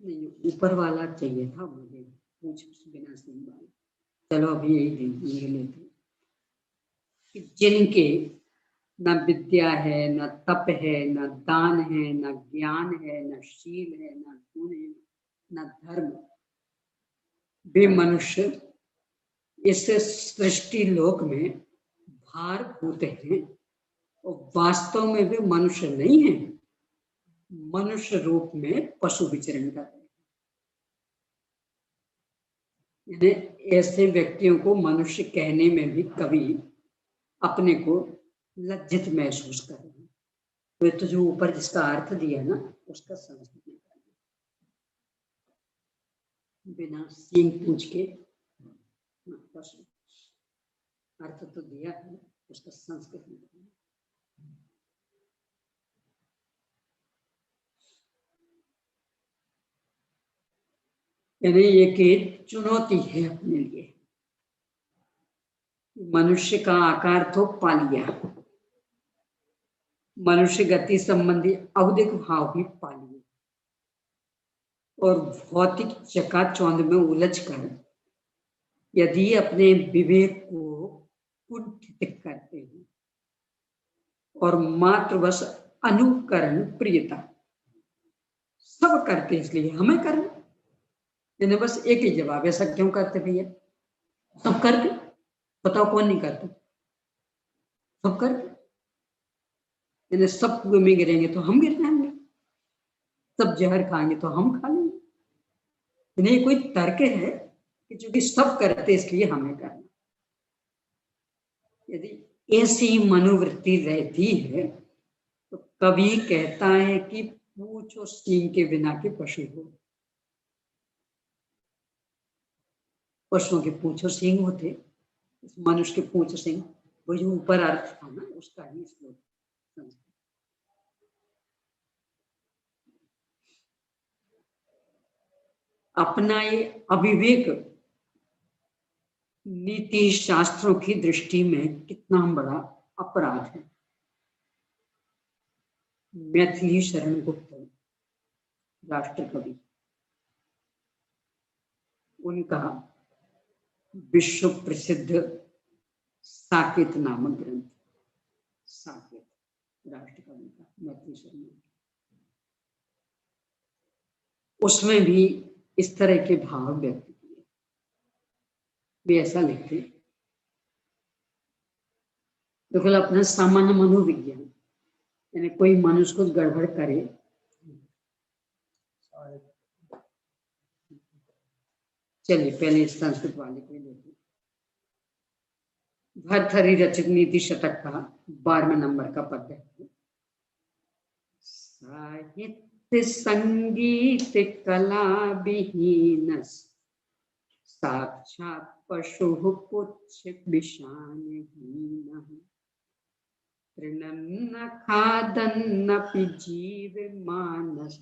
नहीं, ऊपर वाला चाहिए था मुझे, पूछ बिना सुन वाला। चलो अभी यही देख लेते कि जिनके न विद्या है, न तप है, न दान है, न ज्ञान है, न शील है, न गुण है, न धर्म, वे मनुष्य इस सृष्टि लोक में भारभूत हैं और वास्तव में वे मनुष्य नहीं है, मनुष्य रूप में पशु विचरण कर रहे हैं। ऐसे व्यक्तियों को मनुष्य कहने में भी कभी अपने को लज्जित महसूस कर रहे हैं। तो जो ऊपर जिसका अर्थ दिया ना, उसका समझ नहीं करना, बिना सींग पूछ के अर्थ तो दिया है, उसका संस्कृत नहीं करना। यानी एक चुनौती है अपने लिए। मनुष्य का आकार तो पा लिया, मनुष्य गति संबंधी औदिक भाव भी पा लिए, और भौतिक चकाचौंध में उलझकर यदि अपने विवेक को कुंठित करते हैं और मात्र बस अनुकरण प्रियता, सब करते इसलिए हमें करना, इन्हें बस एक ही जवाब, ऐसा क्यों करते भैया? सब करके बताओ कौन नहीं करते? सब करके, इन्हें सब कुएं में गिरेंगे तो हम गिर जाएंगे, सब जहर खाएंगे तो हम खा लेंगे। इन्हें कोई तर्क है कि चूंकि सब करते इसलिए हमें करना? यदि ऐसी मनोवृत्ति रहती है तो कभी कहता है कि पूछ और सींग के बिना के पशु हो। पशुओं के पूछ और सींग होते, मनुष्य के पूछ और सींग, वो जो ऊपर अर्थ था ना, उसका ही श्लोक समझ। अपना ये अविवेक नीति शास्त्रों की दृष्टि में कितना बड़ा अपराध है। मैथिली शरण गुप्त राष्ट्र कवि, उनका विश्व प्रसिद्ध साकेत नामक ग्रंथ, साकेत राष्ट्र कवि का मैथिली शरण, उसमें भी इस तरह के भाव व्यक्त किए। वे ऐसा लिखते, तो अपना सामान्य मनोविज्ञान, यानी कोई मनुष्य को गड़बड़ करे, चलिए पहले संस्कृत वाले को देखिए। भर्तहरि रचित नीति शतक का 12वें नंबर का पद है। साहित्य संगीत कला विहीन, साक्षात पशु पुच्छ विषाणहीन। तृणं न खादन्नपि जीवमानस्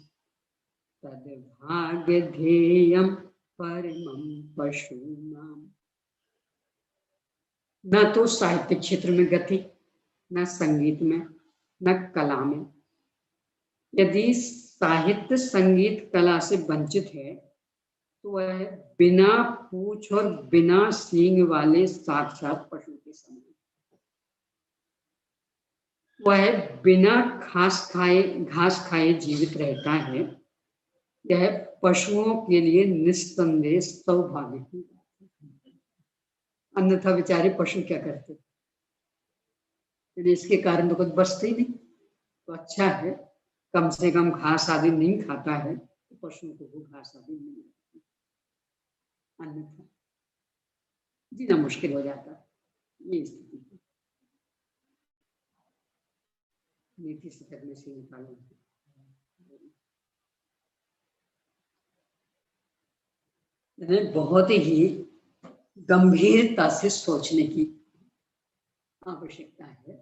तद्भाग्यधेयं परमं पशूनाम्। न तो साहित्य क्षेत्र में गति, न संगीत में, न कला में। यदि साहित्य संगीत कला से वंचित है तो वह बिना पूंछ और बिना सींग वाले साक्षात पशु के समान। वह बिना घास खाए जीवित रहता है। यह पशुओं के लिए निस्संदेह सौभाग्य की बात है। अन्यथा बेचारे पशु क्या करते, यदि इसके कारण तो कुछ बचते ही नहीं। तो अच्छा है, कम से कम घास आदि नहीं खाता है तो पशुओं को वो घास आदि नहीं मिलती, अन्यथा जीना मुश्किल हो जाता है। ये स्थिति है। नीति से करने से निकालो। बहुत ही गंभीरता से सोचने की आवश्यकता है।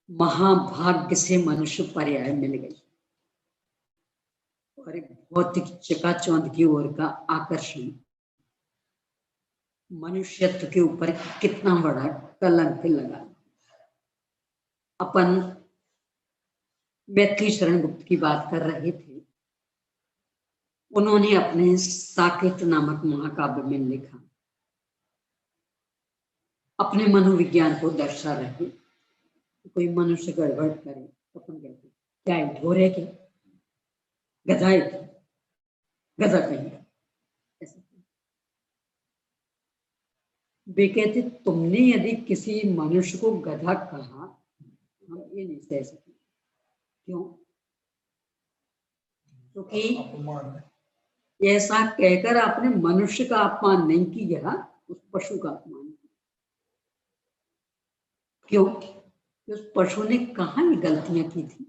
महाभाग्य से मनुष्य पर्याय मिल गई और एक भौतिक चकाचौंध की ओर का आकर्षण मनुष्यत्व के ऊपर कितना बड़ा कलंक लगा। अपन मैथिली शरण गुप्त की बात कर रहे थे। उन्होंने अपने साकेत नामक महाकाव्य में लिखा, अपने मनोविज्ञान को दर्शा रहे। कोई मनुष्य गड़बड़ करे तो अपन कहते क्या ढोरे के गधा है, गधा कहेंगे। वे कहते तुमने यदि किसी मनुष्य को गधा कहा, हम ये नहीं कह सकते। क्यों? क्योंकि ऐसा कहकर आपने मनुष्य का अपमान नहीं किया, उस पशु का अपमान किया। क्यों? उस पशु ने कहाँ ये गलतियां की थी,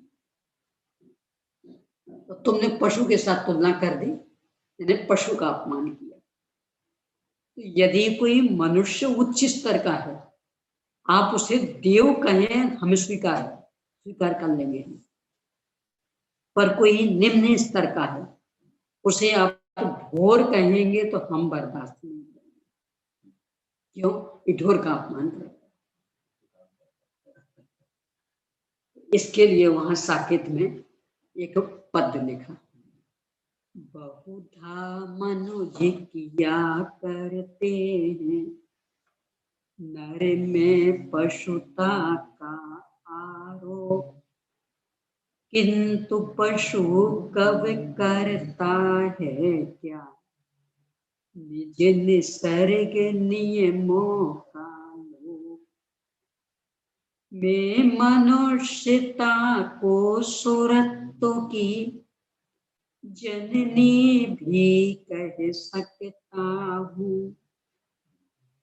तो तुमने पशु के साथ तुलना कर दी, यानी पशु का अपमान किया। तो यदि कोई मनुष्य उच्च स्तर का है, आप उसे देव कहें, हम स्वीकार कर लेंगे। पर कोई निम्न स्तर का है, उसे आप ढोर कहेंगे तो हम बर्दाश्त नहीं करेंगे। क्यों? ये ढोर का अपमान कर। इसके लिए वहां साकेत में एक पद लिखा, बहुधा मनुज किया करते हैं, नर में पशुता का आरोप, किंतु पशु कब करता है क्या, निज निसर्ग नियमों का लोप। मैं मनुष्यता को सुरत्व की जननी भी कह सकता हूँ,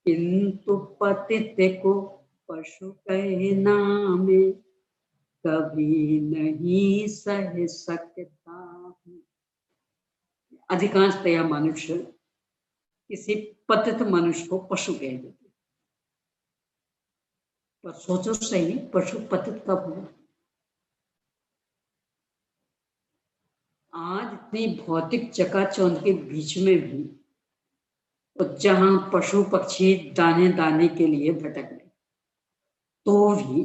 किंतु पतित को पशु कहना में कभी नहीं सह सकता हूँ। अधिकांशतया मनुष्य किसी पतित मनुष्य को पशु कह देते, पर सोचो सही, पशु पतित कब हुआ? आज इतनी भौतिक चकाचौंध के बीच में भी तो जहां पशु पक्षी दाने दाने के लिए भटक रहे, तो भी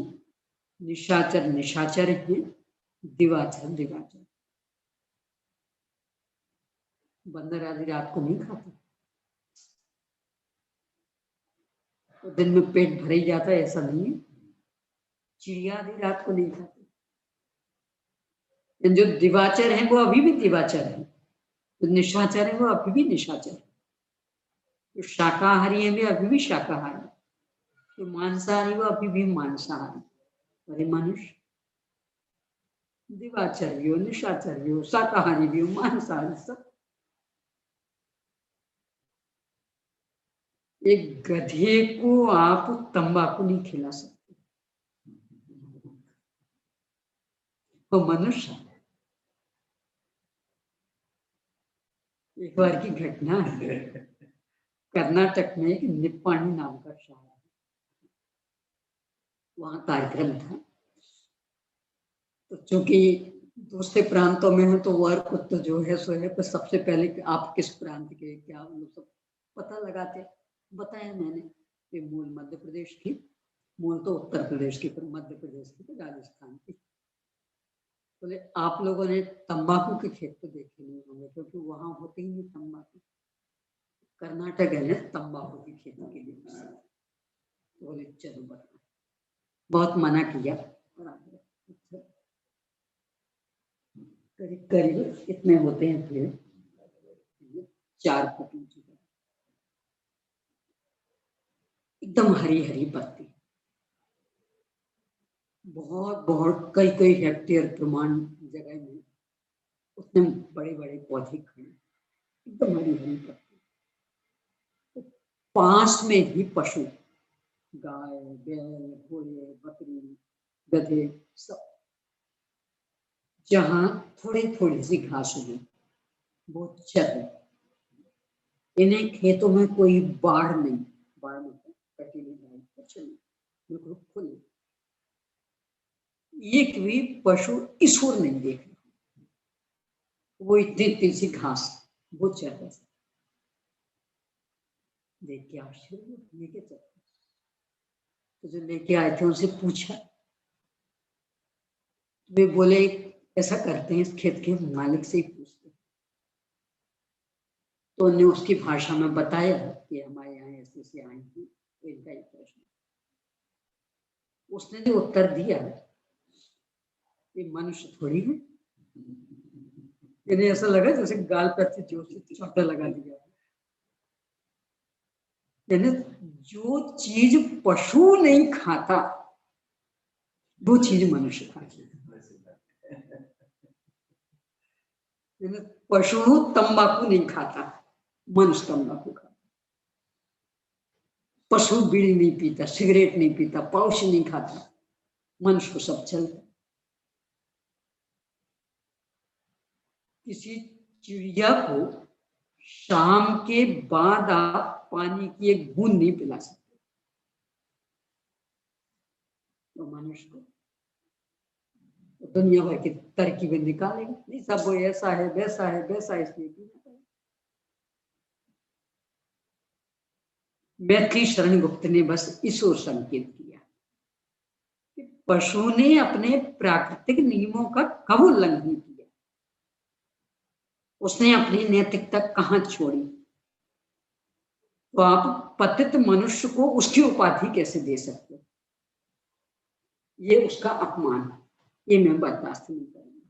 निशाचर निशाचर है, दिवाचर दिवाचर। बंदर आदि रात को नहीं खाते, तो दिन में पेट भर ही जाता है, ऐसा नहीं है। चिड़िया आदि रात को नहीं खाते। जो दिवाचर है वो अभी भी दिवाचर है, जो निशाचर है वो अभी भी निशाचर है, जो शाकाहारी है वे अभी भी शाकाहारी, जो मांसाहारी वो अभी भी मांसाहारी। अरे मनुष्य दिवाचर भी हो, निशाचर भी हो, शाकाहारी भी हो, मांसाहारी सब। एक गधे को आप तंबाकू नहीं खिला सकते, वो मनुष्य। एक बार की घटना है, कर्नाटक में एक निप्पाणी नाम का शहर है। वहाँ कार्यक्रम था। तो चूंकि दूसरे प्रांतों में है तो वर्क तो जो है सो है, पर सबसे पहले कि आप किस प्रांत के क्या, लोग सब पता लगाते। बताया मैंने कि मूल मध्य प्रदेश की, मूल तो उत्तर प्रदेश की, पर मध्य प्रदेश की, तो राजस्थान की। बोले आप लोगों ने तंबाकू के खेत तो देखे नहीं होंगे, क्योंकि वहां होते ही नहीं तंबाकू। कर्नाटक है ना तंबाकू की खेती के लिए। तो बोले चलो बता, बहुत मना किया। करीब करीब इतने होते हैं पेड़, 4 फुट ऊंचे, एकदम हरी हरी पत्ती, बहुत बहुत कई कई हेक्टेयर प्रमाण जगह में उसने बड़े बड़े पौधे खड़े, एकदम हरी हरी पत्ती। पास में ही पशु, गाय, बैल, घोड़े, बकरी, गधे, सब। जहां थोड़ी थोड़ी सी घास हुई, वो चर। इन्हें खेतों में कोई बाढ़ नहीं, बाढ़ मतलब कटीली बाढ़ कुछ नहीं, बिल्कुल खुली। एक भी पशु ईश्वर नहीं देख रहा, वो इतनी इतनी सी घास वो चर रहा। देख के आश्चर्य, लेके चल। तो जो लेके आए थे उनसे पूछा, वे बोले ऐसा करते हैं, इस खेत के मालिक से ही पूछते। तो उन्होंने उसकी भाषा में बताया कि हमारे यहाँ ऐसे ऐसे आई थी, तो इनका ही प्रश्न। उसने जो उत्तर दिया, ये मनुष्य थोड़ी है। इन्हें ऐसा लगा जैसे गाल पे अच्छे जोर से चोटा लगा दिया। यानी जो चीज पशु नहीं खाता, वो चीज मनुष्य खाता। पशु तंबाकू नहीं खाता, मनुष्य तंबाकू खाता। पशु बीड़ी नहीं पीता, सिगरेट नहीं पीता, पाउच नहीं खाता, मनुष्य को सब चलता। किसी चिड़िया को शाम के बाद आप पानी की एक बूंद नहीं पिला सकते, तो मनुष्य को दुनिया भर की तरकीबें निकालेंगे, नहीं सब वो ऐसा है वैसा है वैसा है, इसलिए पीना पड़ेगा। मैथिली शरण गुप्त ने बस इसो संकेत किया कि पशु ने अपने प्राकृतिक नियमों का कब उल्लंघन किया, उसने अपनी नैतिकता कहां छोड़ी, तो आप पतित मनुष्य को उसकी उपाधि कैसे दे सकते हो? ये उसका अपमान है, ये मैं बर्दाश्त नहीं करूंगा।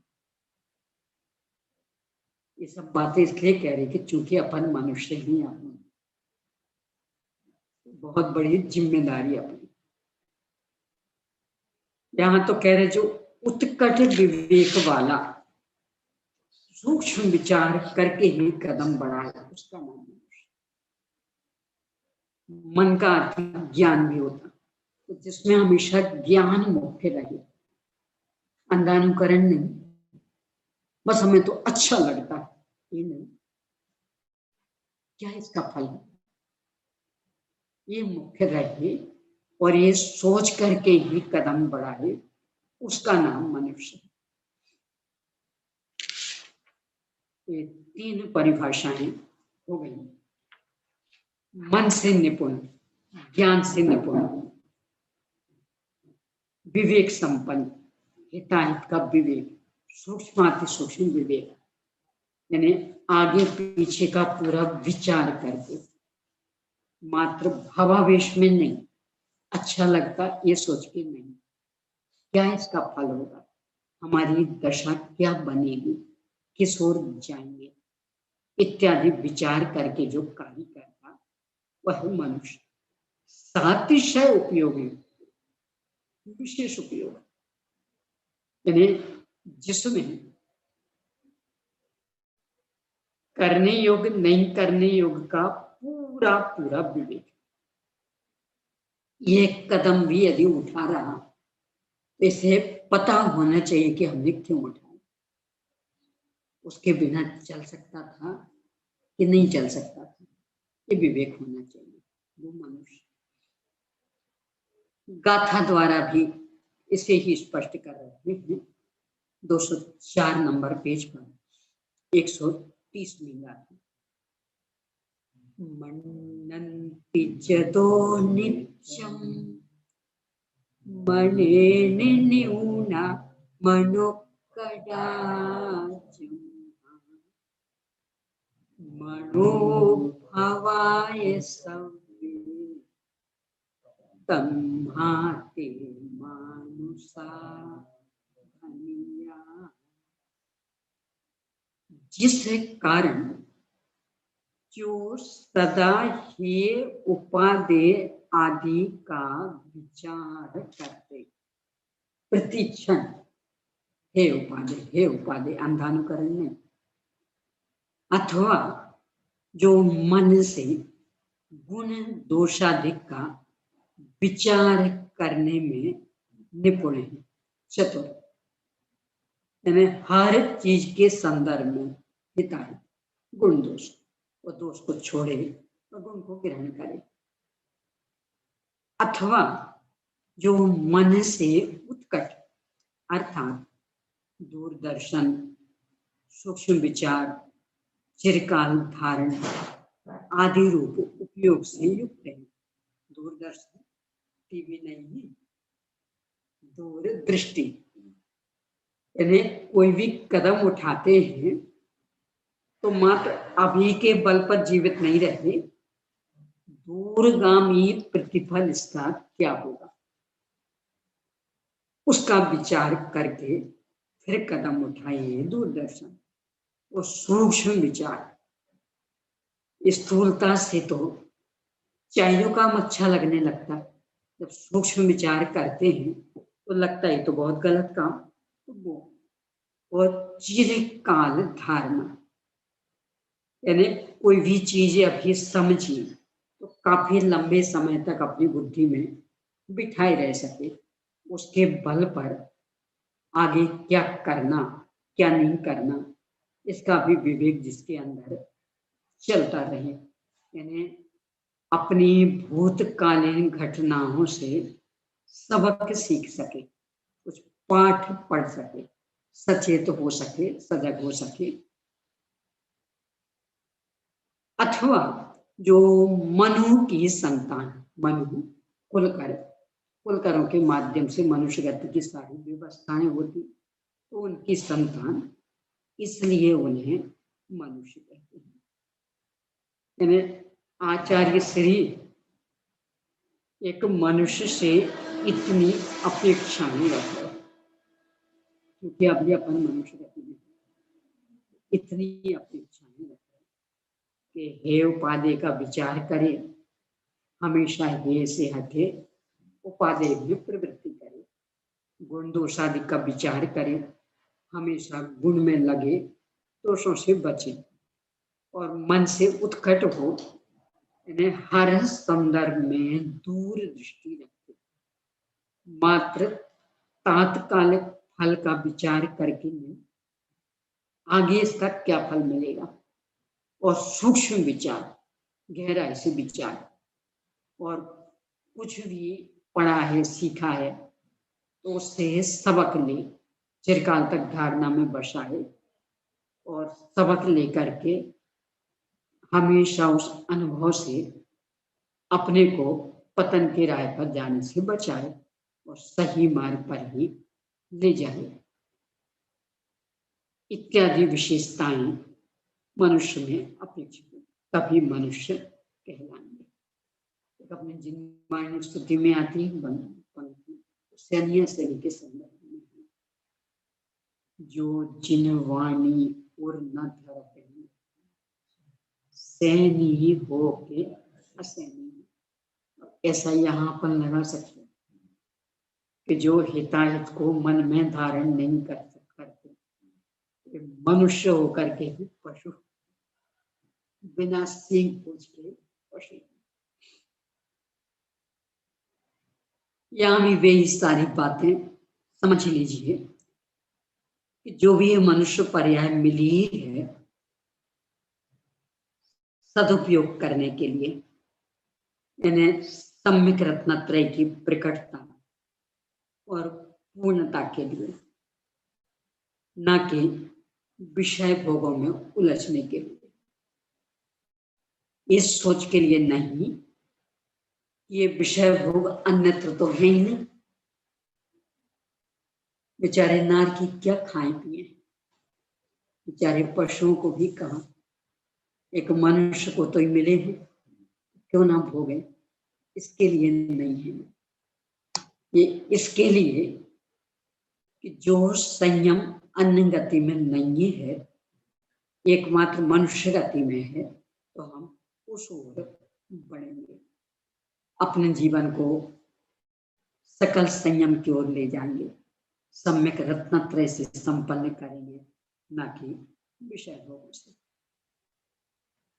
ये सब बातें इसलिए कह रही कि चूंकि अपन मनुष्य ही, अपन बहुत बड़ी जिम्मेदारी अपनी। यहां तो कह रहे जो उत्कट विवेक वाला, सूक्ष्म विचार करके ही कदम बढ़ाए, उसका नाम मनुष्य। मन का अर्थ ज्ञान भी होता, तो जिसमें हमेशा ज्ञान मुख्य रहे, अंधानुकरण नहीं, बस हमें तो अच्छा लगता है ये नहीं, क्या इसका फल है, ये मुख्य रहे और ये सोच करके ही कदम बढ़ाए, उसका नाम मनुष्य। ये 3 परिभाषाएं हो गई। मन से निपुण, ज्ञान से निपुण, विवेक संपन्न, हिताहित का विवेक, सूक्ष्माति सूक्ष्म विवेक, यानी आगे पीछे का पूरा विचार करके, मात्र भावावेश में नहीं, अच्छा लगता ये सोच के नहीं, क्या इसका फल होगा, हमारी दशा क्या बनेगी, किस ओर जाएंगे, इत्यादि विचार करके जो कार्य करता वह मनुष्य। सातिशय उपयोगी, विशेष उपयोग, यानी जिसमें करने योग्य नहीं करने योग्य का पूरा पूरा विवेक। ये कदम भी यदि उठा रहा तो इसे पता होना चाहिए कि हमने क्यों उठाया, उसके बिना चल सकता था कि नहीं चल सकता था, ये विवेक होना चाहिए। वो मनुष्य गाथा द्वारा भी इसे ही स्पष्ट कर रहे हैं। 204 नंबर पेज पर 130वीं गाथा। मन्नन्ति जदो नित्यं मणेन न्यूना मनोकडाचम् मनोभवाय सव्ये तम्हाते मानुषा धनिया। जिस कारण जो सदा हे उपादेय आदि का विचार करते, प्रतिक्षण हे उपादेय अंधानुकरण में, अथवा जो मन से गुण दोषाधिक का विचार करने में निपुण है, चतुर, यानी हर चीज के संदर्भ में हिता है, गुण दोष, वो दोष को छोड़े और गुण को ग्रहण करे। अथवा जो मन से उत्कट अर्थात दूरदर्शन, सूक्ष्म विचार, चिरकाल धारण आदि रूप उपयोग से युक्त है। दूरदर्शन टीवी नहीं है, दूरदृष्टि, यानी कोई भी कदम उठाते हैं तो मात्र अभी के बल पर जीवित नहीं रहते, दूरगामी प्रतिफल इसका क्या होगा उसका विचार करके फिर कदम उठाइए। दूरदर्शन और सूक्ष्म विचार, स्थूलता से तो चाहिए काम अच्छा लगने लगता है, जब सूक्ष्म विचार करते हैं तो लगता है तो बहुत गलत काम, तो वो और चिरकाल धारणा, यानी कोई भी चीज अभी समझी तो काफी लंबे समय तक अपनी बुद्धि में बिठाए रह सके, उसके बल पर आगे क्या करना क्या नहीं करना इसका भी विवेक जिसके अंदर चलता रहे, यानी अपनी भूतकालीन घटनाओं से सबक सीख सके, कुछ पाठ पढ़ सके, सचेत हो सके, सजग हो सके। अथवा जो मनु की संतान, मनु कुलकरों के माध्यम से मनुष्य गति की सारी व्यवस्थाएं होती, तो उनकी संतान, इसलिए उन्हें मनुष्य कहते हैं। यानी आचार्य श्री एक मनुष्य से इतनी अपेक्षा नहीं रखते, क्योंकि अभी अपन मनुष्य गति में इतनी अपेक्षा नहीं रखते कि हे उपादेय का विचार करे, हमेशा हे से हटे उपादेय में प्रवृत्ति करे, गुण दोषादि का विचार करे, हमेशा गुण में लगे, दोषों से बचे और मन से उत्कट हो, यानी हर संदर्भ में दूर दृष्टि रखे, मात्र तात्कालिक फल का विचार करके नहीं, आगे इसका क्या फल मिलेगा, और सूक्ष्म विचार, गहराई से विचार, और कुछ भी पढ़ा है सीखा है तो उससे सबक ले, चिरकाल तक धारणा में बसा है और सबक लेकर के हमेशा उस अनुभव से अपने को पतन के राह पर जाने से बचाए और सही मार्ग पर ही ले जाए। इत्यादि विशेषताएं मनुष्य में अपेक्षित, तभी मनुष्य कहलाएंगे। अपने जिनवाणी स्तुति में आती है पंक्ति सैन्य सैनी के संदर्भ में, जो जिनवाणी और न धरते सैनी हो के असैनी, ऐसा यहाँ पर लगा सकते कि जो हिताहित को मन में धारण नहीं कर करते, मनुष्य होकर के भी पशु, बिना सींग पूछ के पशु। यहाँ भी वे सारी बातें समझ लीजिए कि जो भी मनुष्य पर्याय मिली है सदुपयोग करने के लिए, यानी सम्यक रत्नत्रय की प्रकटता और पूर्णता के लिए, न कि विषय भोगों में उलझने के लिए। इस सोच के लिए नहीं, ये विषय भोग अन्यत्र तो है ही नहीं, बेचारे नार की क्या खाए पिए, बेचारे पशुओं को भी कहा, एक मनुष्य को तो ही मिले हैं, क्यों ना भोगे। इसके लिए नहीं है ये, इसके लिए कि जो संयम अन्य गति में नहीं है, एकमात्र मनुष्य गति में है, तो हम उस ओर बढ़ेंगे, अपने जीवन को सकल संयम की ओर ले जाएंगे, सम्यक रत्नत्रय से संपन्न करेंगे, न कि विषय भोगों से।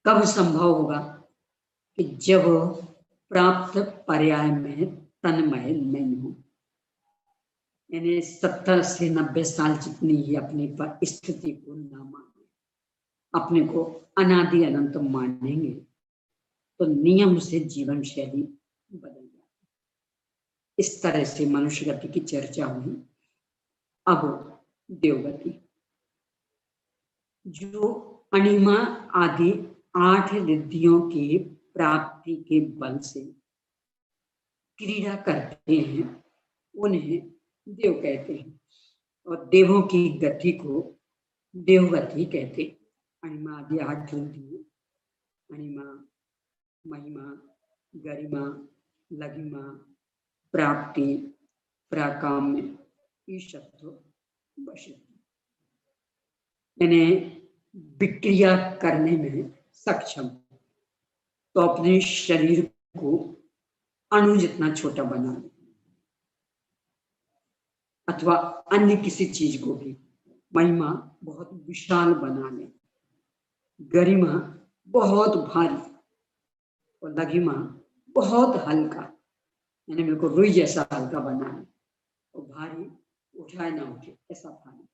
कब संभव होगा? कि जब प्राप्त पर्याय में तन्मय नहीं हो, यानी 70 से 90 साल जितनी ही अपनी पर स्थिति को न माने, अपने को अनादि अनंत मानेंगे, तो नियम से जीवन शैली बदल जाती। इस तरह से मनुष्य गति की चर्चा हुई। अब देवगति, जो अणिमा आदि 8 रिद्धियों की प्राप्ति के बल से क्रीड़ा करते हैं, उन्हें देव कहते हैं, और देवों की गति को देवगति कहते हैं। अणिमा आदि 8 रिद्धियां, अणिमा, महिमा, गरिमा, लघिमा, प्राप्ति, प्राकाम्य, ईशत्व, वशित्व, यानी विक्रिया करने में सक्षम, तो अपने शरीर को अणु जितना छोटा बना ले, अथवा अन्य किसी चीज को भी महिमा बहुत विशाल बना ले, गरिमा बहुत भारी, और लघिमा बहुत हल्का, यानी मेरे को रुई जैसा हल्का बना ले, और भारी उठाए ना उठे ऐसा भारी।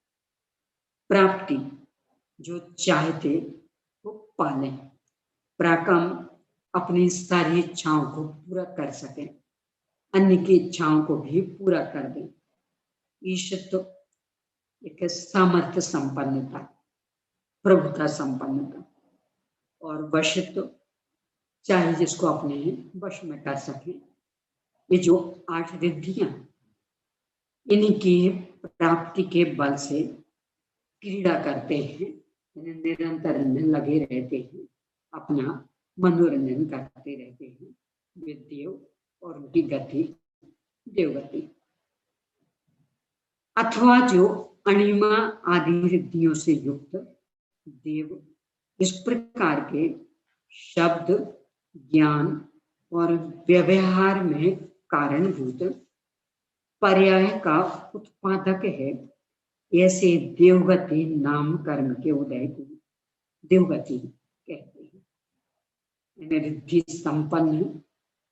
प्राप्ति, जो चाहते वो पाले। पराक्रम, अपनी सारी इच्छाओं को पूरा कर सके, अन्य की इच्छाओं को भी पूरा कर दे। ईशत्व, एक सामर्थ्य संपन्नता, प्रभुता संपन्नता। और वशित्व, चाहे जिसको अपने वश में कर सके। ये जो 8 रिद्धियां, इनकी प्राप्ति के बल से क्रीड़ा करते हैं, निरंतर लगे रहते हैं, अपना मनोरंजन करते रहते हैं, वे देव, और उनकी गति देवगति। अथवा जो अणिमा आदि रिद्धियों से युक्त देव इस प्रकार के शब्द, ज्ञान और व्यवहार में कारणभूत पर्याय का उत्पादक है, ऐसे देवगति नाम कर्म के उदय को देवगति कहते हैं। रिद्धि संपन्न,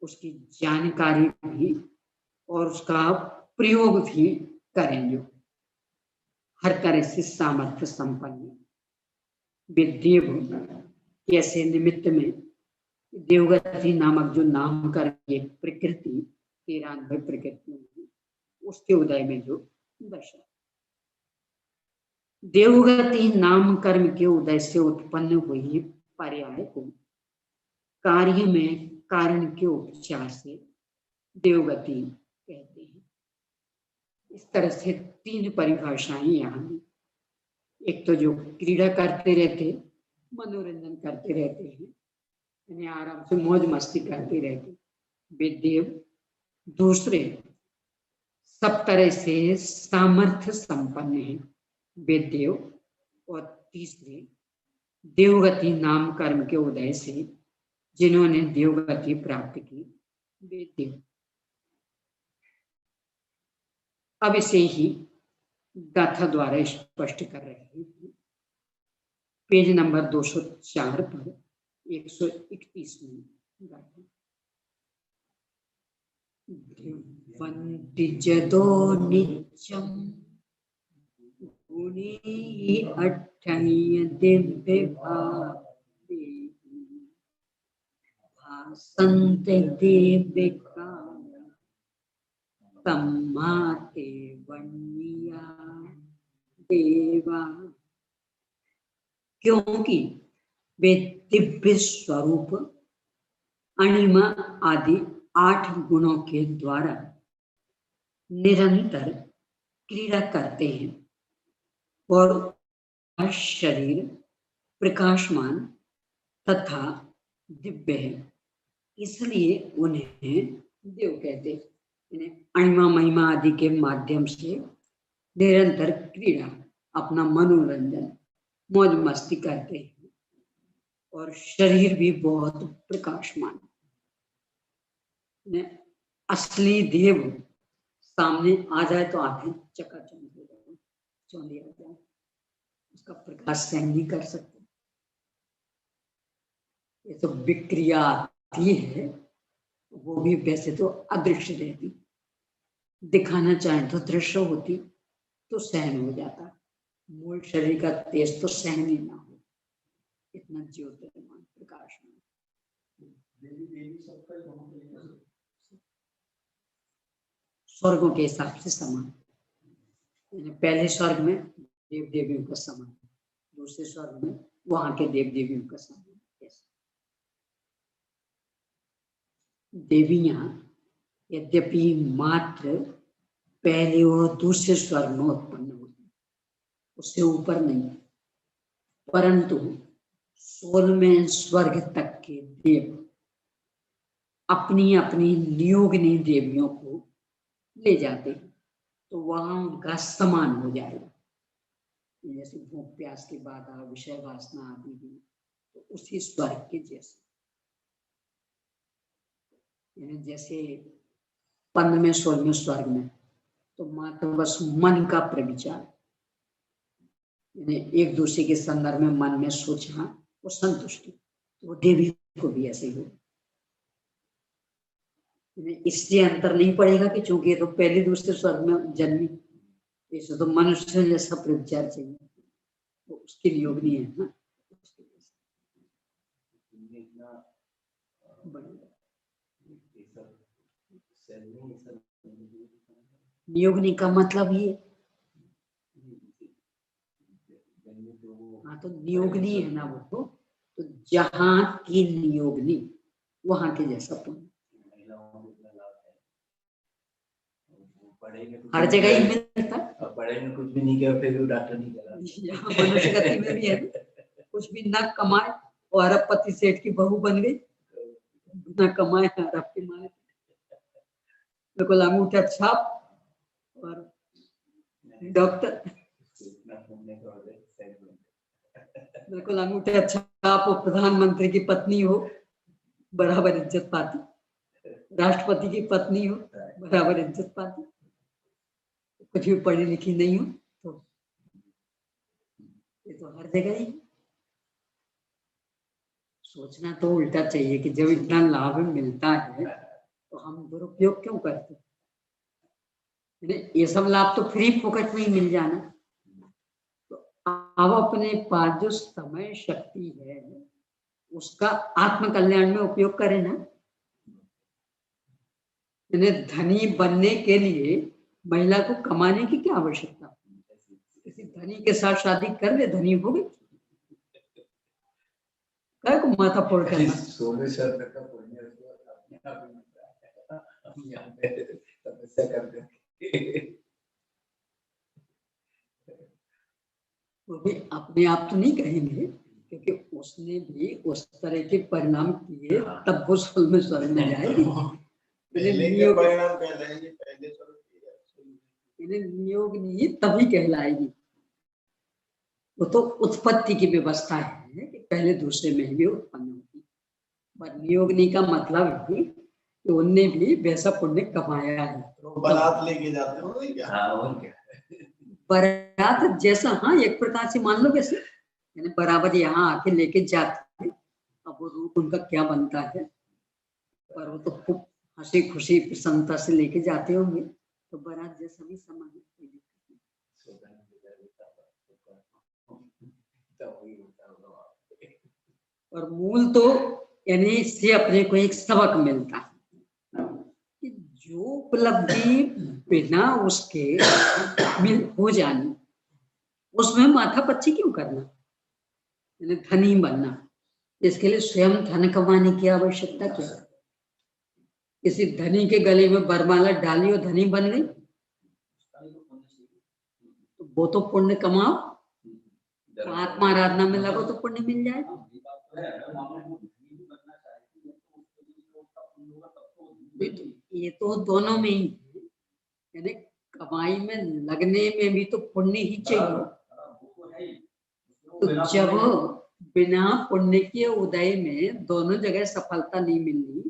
उसकी जानकारी भी और उसका प्रयोग भी करें, जो हर तरह से सामर्थ्य संपन्न वे देव, कैसे निमित्त में देवगति नामक जो नाम कर्म प्रकृति 93 प्रकृतियों में, उसके उदय में जो दशा। देवगति नाम कर्म के उदय से उत्पन्न हुई पर्याय को कार्य में कारण के उपचार से देवगति कहते हैं। इस तरह से 3 परिभाषाएं यहाँ। एक तो जो क्रीड़ा करते रहते, मनोरंजन करते रहते हैं, यानी आराम से मौज मस्ती करते रहते, वे देव। दूसरे, सब तरह से सामर्थ्य संपन्न है, वे देव। और तीसरे, देवगति नाम कर्म के उदय से जिन्होंने देवगति प्राप्त की, वे देव। अब इसे ही गाथा द्वारा स्पष्ट कर रहे हैं। पेज नंबर 204 पर 131 में गाथा। जदो नित्यम गुणी अठनीय दिव्य भावे संत देविका तम्माते वन्निया देवा, क्योंकि वे दिव्य स्वरूप अणिमा आदि 8 गुणों के द्वारा निरंतर क्रीड़ा करते हैं और शरीर प्रकाशमान तथा दिव्य है, इसलिए उन्हें देव कहते हैं। इन्हें अणिमा महिमा आदि के माध्यम से निरंतर क्रीड़ा, अपना मनोरंजन मौज मस्ती करते हैं और शरीर भी बहुत प्रकाशमान। असली देव सामने आ जाए तो आंखें चकाचौंध हो जाए, चौंधी आ जाए, उसका प्रकाश सहन नहीं कर सकते। ये तो विक्रिया आती है, वो भी वैसे तो अदृश्य रहती, दिखाना चाहे तो दृश्य होती तो सहन हो जाता, मूल शरीर का तेज तो सहन ही ना हो, इतना ज्योतिर्मान प्रकाशमान। स्वर्गों के हिसाब से समान, पहले स्वर्ग में देव देवियों का समान, दूसरे स्वर्ग में वहां के देव देवियों का समान। देवियां यद्यपि मात्र पहले और दूसरे स्वर्ग में उत्पन्न होती, उससे ऊपर नहीं, परंतु 16वें स्वर्ग तक के देव अपनी अपनी नियोगिनी देवियों को ले जाते हैं, तो वहां उनका समान हो जाएगा। जैसे भूख प्यास के बाद विषय वासना आदि भी, तो उसी स्वर्ग के जैसे। जैसे 15वें 16वें स्वर्ग में तो मात्र बस मन का प्रविचार, एक दूसरे के संदर्भ में मन में सोचना वो संतुष्टि, तो वो देवी को भी ऐसे ही हो। इससे अंतर नहीं पड़ेगा कि चूंकि ये तो पहले दूसरे स्वर्ग में जन्मी, इसे तो मनुष्य जैसा प्रविचार चाहिए, तो उसके लिए योग नहीं है ना। नियोगनी का मतलब ये, हाँ तो नियोगनी है ना वो, तो जहां की नियोगनी वहां के जैसा पुण्य हर जगह ही मिलता है। पढ़ेंगे कुछ भी नहीं किया फिर भी डॉक्टर नहीं करा, यहाँ मनुष्य गति में भी है, कुछ भी न कमाए और अरबपति सेठ की बहू बन गई, न कमाए अरब की माए, बिल्कुल अंगूठा छाप और डॉक्टर, बिल्कुल अंगूठा छाप और प्रधानमंत्री की पत्नी हो बराबर इज्जत पाती, राष्ट्रपति की पत्नी हो बराबर इज्जत पाती, कुछ भी पढ़ी लिखी नहीं हो तो ये तो हर जगह ही। सोचना तो उल्टा चाहिए कि जब इतना लाभ मिलता है तो हम दुरुपयोग क्यों करते। ये सब लाभ तो फ्री फोकट में ही मिल जाना, तो अब अपने पास जो समय शक्ति है उसका आत्म कल्याण में उपयोग करें ना। धनी बनने के लिए महिला को कमाने की क्या आवश्यकता, किसी धनी के साथ शादी कर ले, धनी हो गई, क्या को माथा फोड़ करना। वो भी अपने आप तो नहीं कहेंगे, क्योंकि उसने भी उस तरह के परिणाम किए तब वो स्वर्ग में जाएगी। नियोग नहीं तभी कहलाएगी, वो तो उत्पत्ति की व्यवस्था है कि पहले दूसरे में भी उत्पन्न होगी, पर नियोगनी का मतलब है कि उनने भी वैसा पुण्य कमाया है। तो बारात लेके जाते हो क्या? और क्या, बारात जैसा, हाँ एक प्रकार से मान लो वैसे, यानी बराबर यहाँ आके लेके जाते हैं। अब वो रूप उनका क्या बनता है, पर वो तो खूब हंसी खुशी प्रसन्नता से लेके जाते होंगे, तो बारात जैसा भी समान है। और मूल तो यानी इससे अपने को एक सबक मिलता है कि जो उपलब्धि बिना उसके हो जानी, उसमें माथापच्ची क्यों करना, यानी धनी बनना। इसके लिए स्वयं धन कमाने की आवश्यकता क्या है? किसी धनी के गले में वरमाला डाली और धनी बन गई, तो वो तो पुण्य कमाओ, आत्मा आराधना में लगो तो पुण्य मिल जाएगा। ये तो दोनों में ही, यानी कमाई में लगने में भी तो पुण्य ही चाहिए। तो जब बिना पुण्य के उदय में दोनों जगह सफलता नहीं मिलनी,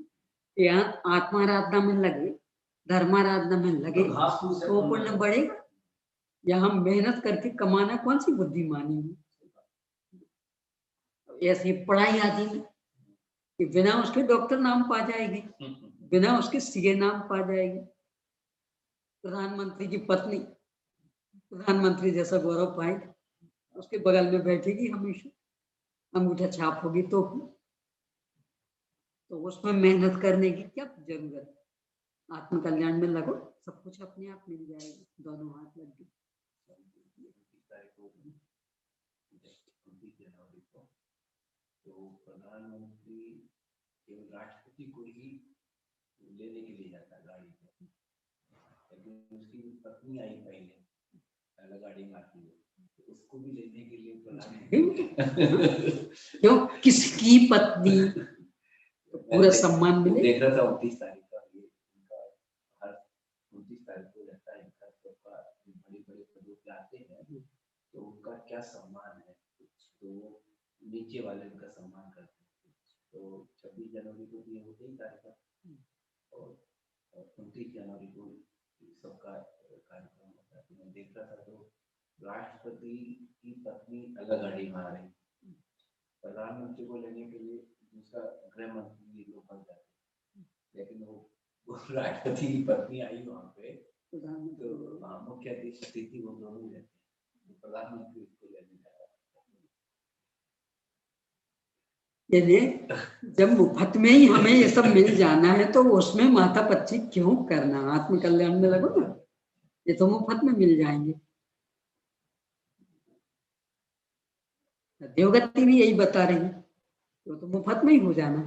यहाँ आत्माराधना में लगे, धर्माराधना में लगे, तो पुण्य बढ़ेगा। यहाँ मेहनत करके कमाना कौन सी बुद्धिमानी है? ऐसी पढ़ाई आदि में कि बिना उसके डॉक्टर नाम पा जाएगी, बिना उसके सीए नाम पा जाएगी। प्रधानमंत्री की पत्नी प्रधानमंत्री जैसा गौरव पाएगी, उसके बगल में बैठेगी हमेशा, अंगूठा छाप होगी तो उसमें मेहनत करने की क्या जरूरत है? आत्म कल्याण में लगो, सब कुछ अपने आप मिल जाएगा, दोनों हाथ लग गए। तो प्रधानमंत्री केवल राष्ट्रपति को ही लेने के लिए जाता गाड़ी पे, लेकिन उसकी पत्नी आई पहले अलग गाड़ी में आती है, तो उसको भी लेने के लिए प्रधानमंत्री क्यों? किसकी पत्नी? पूरा सम्मान मिले। देख रहा था 29 तारीख का, ये उनका हर 29 तारीख को रहता है इनका, सबका बड़े-बड़े पदों पे आते हैं, तो उनका क्या सम्मान है, तो नीचे वाले उनका सम्मान करते हैं। तो 26 जनवरी को ये होते ही कार्यक्रम, और 29 जनवरी को सबका कार्यक्रम होता है। मैं देख रहा था तो राष्ट्रपति की पत्नी अलग गाड़ी में आ रही, प्रधानमंत्री को लेने के लिए दूसरा गृह मंत्री लोग बन जाते, लेकिन वो राष्ट्रपति की पत्नी आई वहाँ पे, तो मुख्य अतिथि वो दोनों रहते हैं, प्रधानमंत्री उसको लेने जा रहा है। जब मुफ्त में ही हमें ये सब मिल जाना है तो उसमें माथापच्ची क्यों करना? आत्म कल्याण में लगो ना, ये तो मुफ्त में मिल जाएंगे। देवगति भी यही बता रही है, तो मुफ्त में ही हो जाना,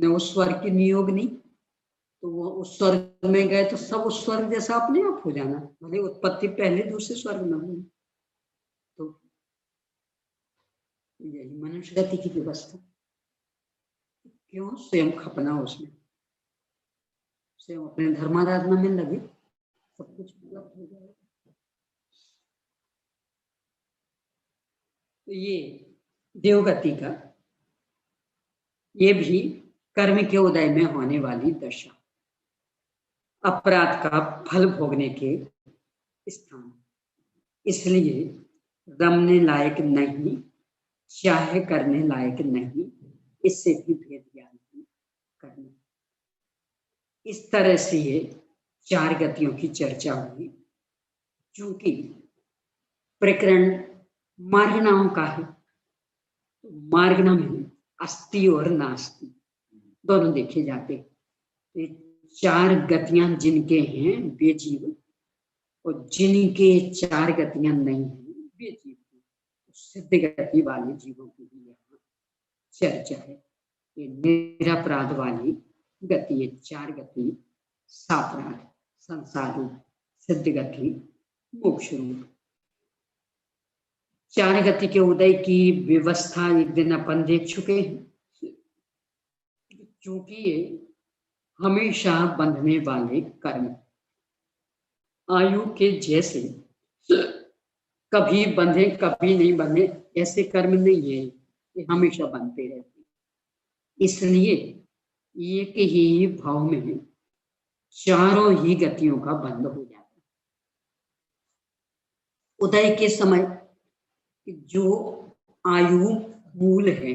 उस स्वर्ग की नियोग नहीं, तो वो उस स्वर्ग में गए तो सब उस स्वर्ग जैसा अपने आप हो जाना, भले उत्पत्ति पहले दूसरे स्वर्ग में हो। तो यही मनुष्य गति की व्यवस्था। क्यों स्वयं खपना उसमें? स्वयं अपने धर्माराधना में लगे, सब कुछ उपलब्ध हो जाएगा। तो ये देवगति का, ये भी कर्म के उदय में होने वाली दशा, अपराध का फल भोगने के स्थान, इसलिए रमने लायक नहीं, चाहे करने लायक नहीं, इससे भी भेद ज्ञान करना। इस तरह से ये 4 गतियों की चर्चा हुई। चूंकि प्रकरण मार्गणाओं का है, तो मार्गणा में अस्ति और नास्ति दोनों देखे जाते। तो 4 गतियां जिनके हैं वे जीव, और जिनके 4 गतियां नहीं है वे जीव, सिद्ध गति वाले जीवों की भी यहाँ चर्चा है। ये निरपराध वाली गति, 4 गति, सापराध, संसार रूप, सिद्ध गति, मोक्ष रूप। 4 गति के उदय की व्यवस्था एक दिन अपन देख चुके हैं। चूंकि ये हमेशा बंधने वाले कर्म, आयु के जैसे कभी बंधे कभी नहीं बंधे, ऐसे कर्म नहीं है, ये हमेशा बनते रहते। इसलिए एक ही भाव में चारों ही गतियों का बंध हो जाता है। उदय के समय जो आयु मूल है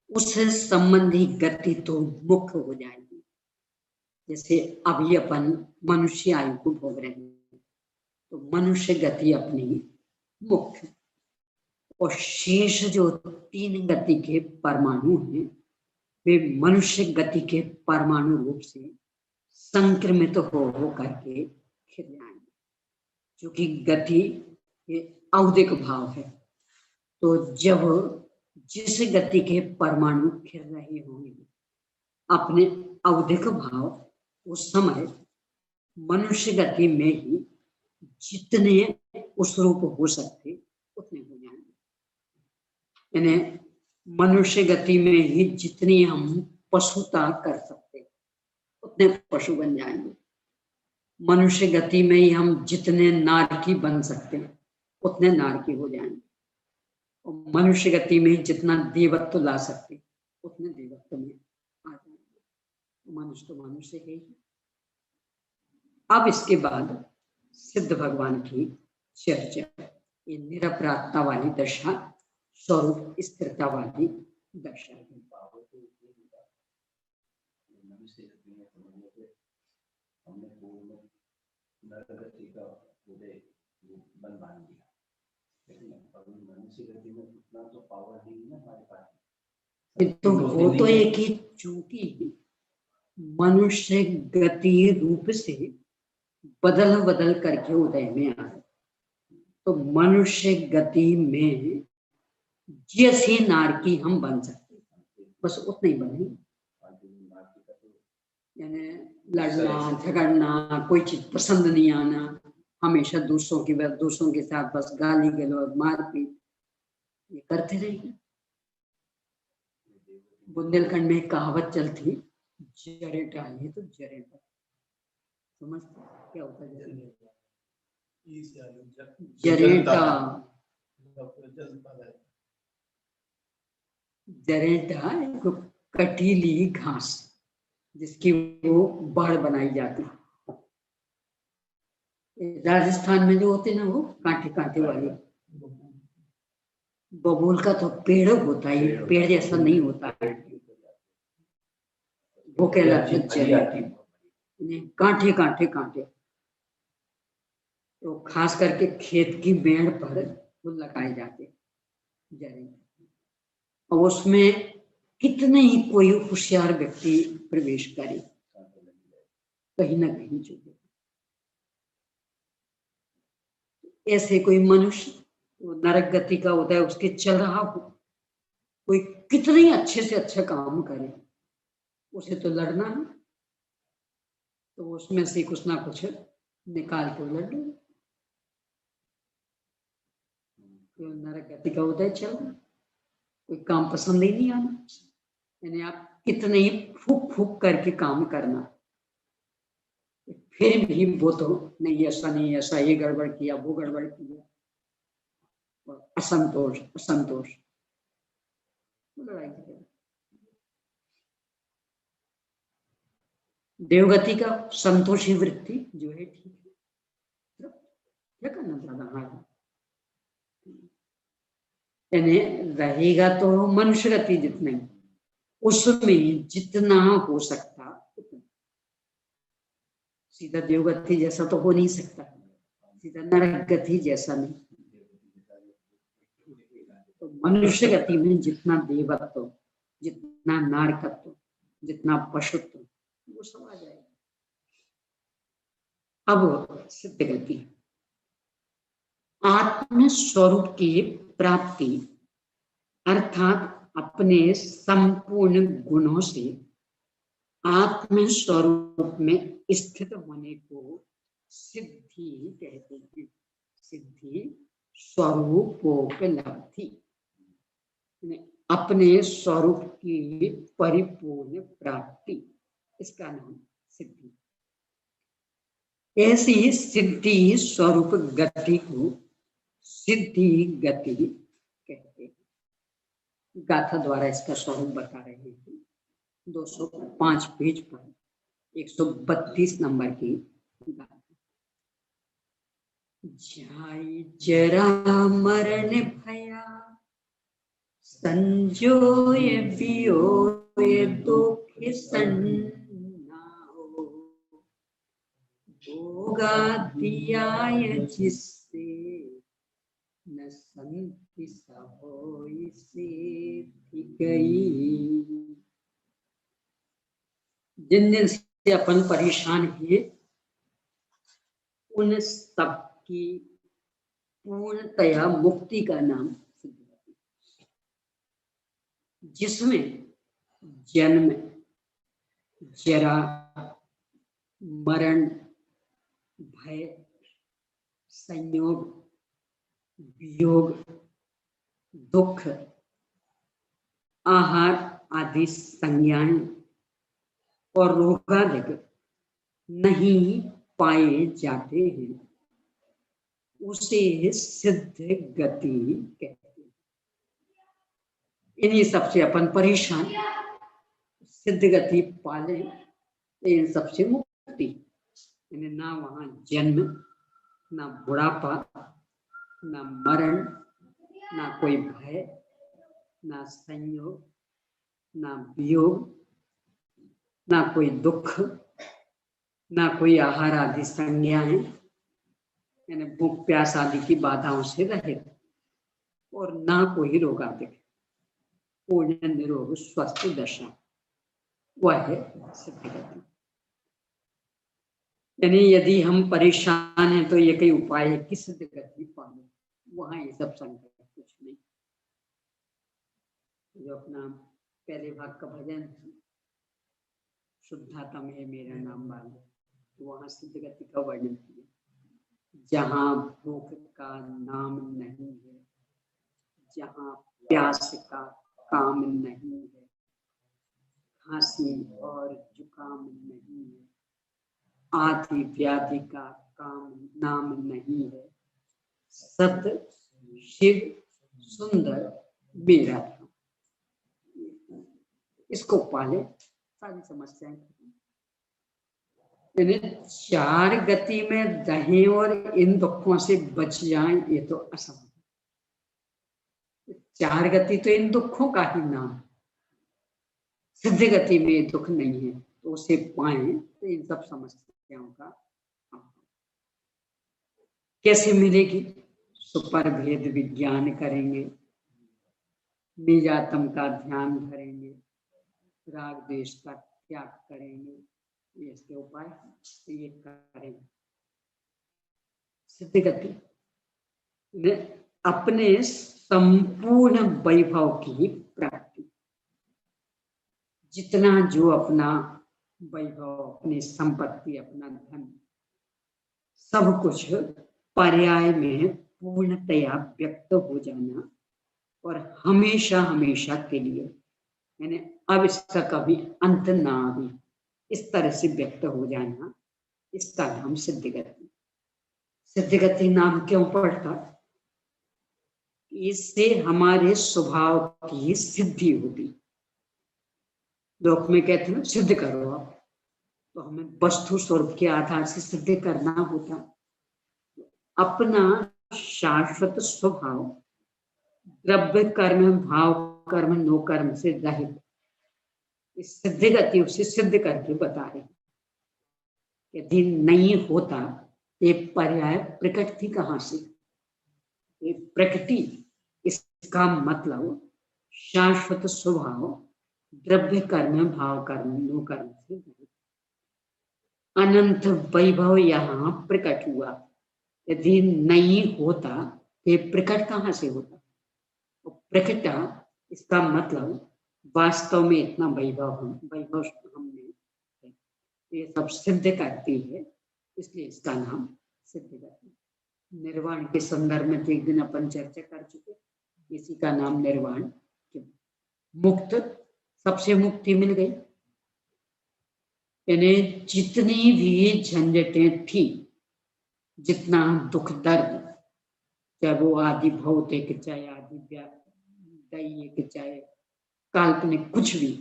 उससे संबंधी गति तो मुख्य हो जाएगी। जैसे अभी अपन मनुष्य आयु को भोग रहे हैं, तो मनुष्य गति अपनी मुख्य, और शेष जो 3 गति के परमाणु हैं वे मनुष्य गति के परमाणु रूप से संक्रमित हो करके खिल जाएंगे, क्योंकि गति ये औदिक भाव है। तो जब जिस गति के परमाणु खिल रहे होंगे अपने औदिक भाव, उस समय मनुष्य गति में ही जितने उस रूप हो सकते उतने हो जाएंगे। यानी मनुष्य गति में ही जितनी हम पशुता कर सकते उतने पशु बन जाएंगे। मनुष्य गति में ही हम जितने नारकी बन सकते उतने नारकी हो जाएंगे। और मनुष्य गति में जितना देवत्व ला सकते उतने देवत्व में आ जाएंगे। मनुष्य तो मनुष्य है ही। अब इसके बाद सिद्ध भगवान की चर्चा, ये निरपराधता वाली दशा, स्वरूप स्थिरता वाली दशा है। तो वो तो एक ही, चूंकि मनुष्य गति रूप से बदल बदल करके उदय में आए, तो मनुष्य गति में जैसे नारकी हम बन सकते बस उतने ही बने। यानी लड़ना झगड़ना, कोई चीज पसंद नहीं आना, हमेशा दूसरों के साथ बस गाली गलौज मारपीट ये करते रहेंगे। बुंदेलखंड में एक कहावत चलती, जरे डालिए तो जरे पर। समझते क्या होता है जरेटा? जरेटा एक कटीली घास जिसकी वो बाढ़ बनाई जाती है। राजस्थान में जो होते ना वो कांटे कांटे वाले, बबूल का तो पेड़ होता है, पेड़ जैसा नहीं होता है, वो कहलाते जरेटे, कांटे कांटे कांटे। तो खास करके खेत की बेड़ पर वो लगाए जाते जरेटे। और उसमें कितने ही कोई होशियार व्यक्ति प्रवेश करे, कहीं ना कहीं चुके। ऐसे कोई मनुष्य वो नरक गति का होता है, उसके चल रहा हो, कोई कितने ही अच्छे से अच्छा काम करे, उसे तो लड़ना है, तो उसमें से कुछ ना कुछ निकाल के लड़ लो। तो नरक गति का होता है चलना, कोई काम पसंद ही नहीं आना। यानी आप कितने ही फूक फूक करके काम करना, फिर भी वो तो नहीं, ऐसा नहीं, ऐसा ये गड़बड़ किया, वो गड़बड़ किया, असंतोष असंतोष लड़ाई झगड़ा। देवगति का संतोषी वृत्ति जो है ठीक है, क्या करना ज्यादा हार्ड, यानी रहेगा तो मनुष्य गति जितने उसमें जितना हो सकता उतना। सीधा देवगति जैसा तो हो नहीं सकता, सीधा नरक गति जैसा नहीं। तो मनुष्य गति में जितना देवत्व, जितना नारकत्व, जितना पशुत्व, वो सब आ जाएगा। अब सिद्ध गति, आत्म स्वरूप की प्राप्ति, अर्थात अपने संपूर्ण गुणों से आत्म स्वरूप में स्थित होने को सिद्धि कहते हैं। सिद्धि स्वरूपोपलब्धि, अपने स्वरूप की परिपूर्ण प्राप्ति, इसका नाम सिद्धि। ऐसी सिद्धि स्वरूप गति को सिद्धि गति कहते हैं। गाथा द्वारा इसका स्वरूप बता रहे हैं। 205 पेज पर 132 नंबर की गाथा। जाई जरा मरण भया, संजोय वियोय दुख सन्नाओ, भोगा दियाय जिससे न संति सबोई सिद्धि गई। जिन दिन से अपन परेशान हैं उन सब की पूर्णतया मुक्ति का नाम सिद्धि, जिसमें जन्म, जरा, मरण, भय, संयोग, वियोग, दुख, आहार आदि संज्ञाएं और रोगादिक नहीं पाए जाते हैं, उसे सिद्ध गति कहते हैं। इन्हीं सबसे अपन परेशान, सिद्ध गति पाले इन सबसे मुक्ति, यानी ना वहां जन्म, ना बुढ़ापा, ना मरण, ना कोई भय, ना संयोग, ना वियोग, ना कोई दुख, ना कोई आहार आदि संज्ञाएं, यानी भूख प्यास आदि की बाधाओं से रहित, और ना कोई रोग आदि, पूर्ण निरोग स्वस्थ दशा, वह है सिद्ध गति। यानी यदि हम परेशान हैं तो ये कई उपाय है कि सिद्ध गति पाले, वहां ये सब संकट कुछ नहीं। जो अपना पहले भाग का भजन शुद्धात्म है मेरा नाम वाले, तो वहां सिद्ध गति का वर्णन किया। जहां भूख का नाम नहीं है, जहां प्यास का काम नहीं है, खांसी और जुकाम नहीं है, आदि व्याधि का काम नाम नहीं है, सत शिव सुंदर मेरा धाम, इसको पाले सारी समस्याएं। चार गति में रहें और इन दुखों से बच जाएं, ये तो असंभव। चार गति तो इन दुखों का ही नाम, सिद्ध गति में दुख नहीं है, तो उसे पाएं तो इन सब समस्याओं का कैसे मिलेगी? सुपर भेद विज्ञान करेंगे, निजातम का ध्यान धरेंगे, राग द्वेष का त्याग करेंगे, ये इसके उपाय ये करेंगे। सिद्ध गति अपने संपूर्ण वैभव की प्राप्ति, जितना जो अपना वैभव, अपनी संपत्ति, अपना धन, सब कुछ पर्याय में पूर्णतया व्यक्त हो जाना, और हमेशा हमेशा के लिए, यानी अब इसका कभी अंत ना आवे, इस तरह से व्यक्त हो जाना, इसका नाम सिद्ध गति। सिद्ध गति नाम क्यों पड़ता? इससे हमारे स्वभाव की सिद्धि होती। लोक में कहते हैं सिद्ध करो आप, तो हमें वस्तु स्वरूप के आधार से सिद्ध करना होता। अपना शाश्वत स्वभाव द्रव्य कर्म, भाव कर्म, नो कर्म से रहित, इस सिद्ध गति उसे सिद्ध करके बता रहे। यदि नहीं होता ये पर्याय प्रकट थी कहां से? ये प्रकृति, इसका मतलब शाश्वत स्वभाव द्रव्य कर्म, भाव कर्म, नो कर्म से रहित, अनंत वैभव यहाँ प्रकट हुआ। यदि नहीं होता ये प्रकट कहां से होता? प्रकट, इसका मतलब वास्तव में इतना वैभव हमने ये सब सिद्ध करती है, इसलिए इसका नाम सिद्ध गति। निर्वाण के संदर्भ में तो एक दिन अपन चर्चा कर चुके, इसी का नाम निर्वाण। मुक्त, सबसे मुक्ति मिल गई, यानी जितनी भी झंझटें थी, जितना दुख दर्द, चाहे वो आदि भौतिक, चाहे आदि दैहिक, चाहे काल्पनिक, कुछ भी,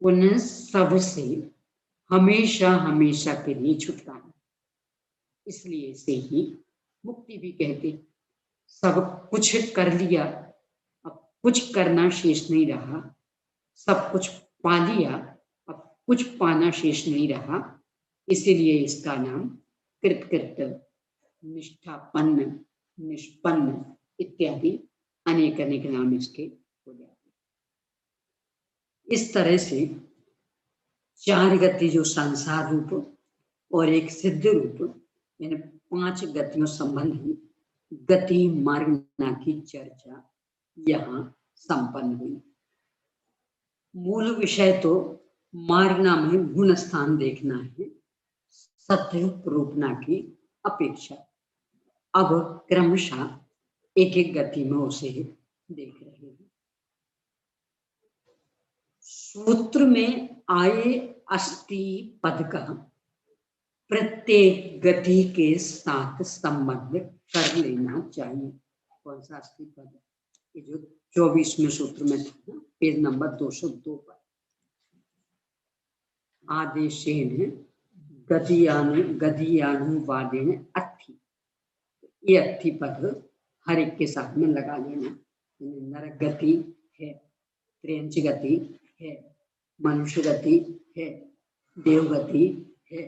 उन सब से हमेशा हमेशा के लिए छुटकारा। इसलिए इसे ही मुक्ति भी कहते। सब कुछ कर लिया, अब कुछ करना शेष नहीं रहा, सब कुछ पा लिया, अब कुछ पाना शेष नहीं रहा, इसीलिए इसका नाम कृतकृत, निष्ठापन्न, निष्पन्न, इत्यादि अनेक अनेक नाम इसके हो जाते हैं। इस तरह से 4 गति जो संसार रूप और एक सिद्ध रूप, यानी 5 गतियों संबंधी गति मार्गना की चर्चा यहाँ संपन्न हुई। मूल विषय तो मार्गना में गुण स्थान देखना है, सत्य रूपना की अपेक्षा। अब क्रमशः एक एक गति में उसे देख रहे हैं। सूत्र में आए अस्ति पद का प्रत्येक गति के साथ संबंध कर लेना चाहिए। कौन सा अस्ति पद? ये जो 24वें सूत्र में था ना, पेज नंबर 202 पर। आदेशेन गदीयानुवादेन अर्थी, ये अर्थी पद हर एक के साथ में लगा लेना। नरक गति है, त्रियंच गति है, मनुष्य गति है, देव गति है,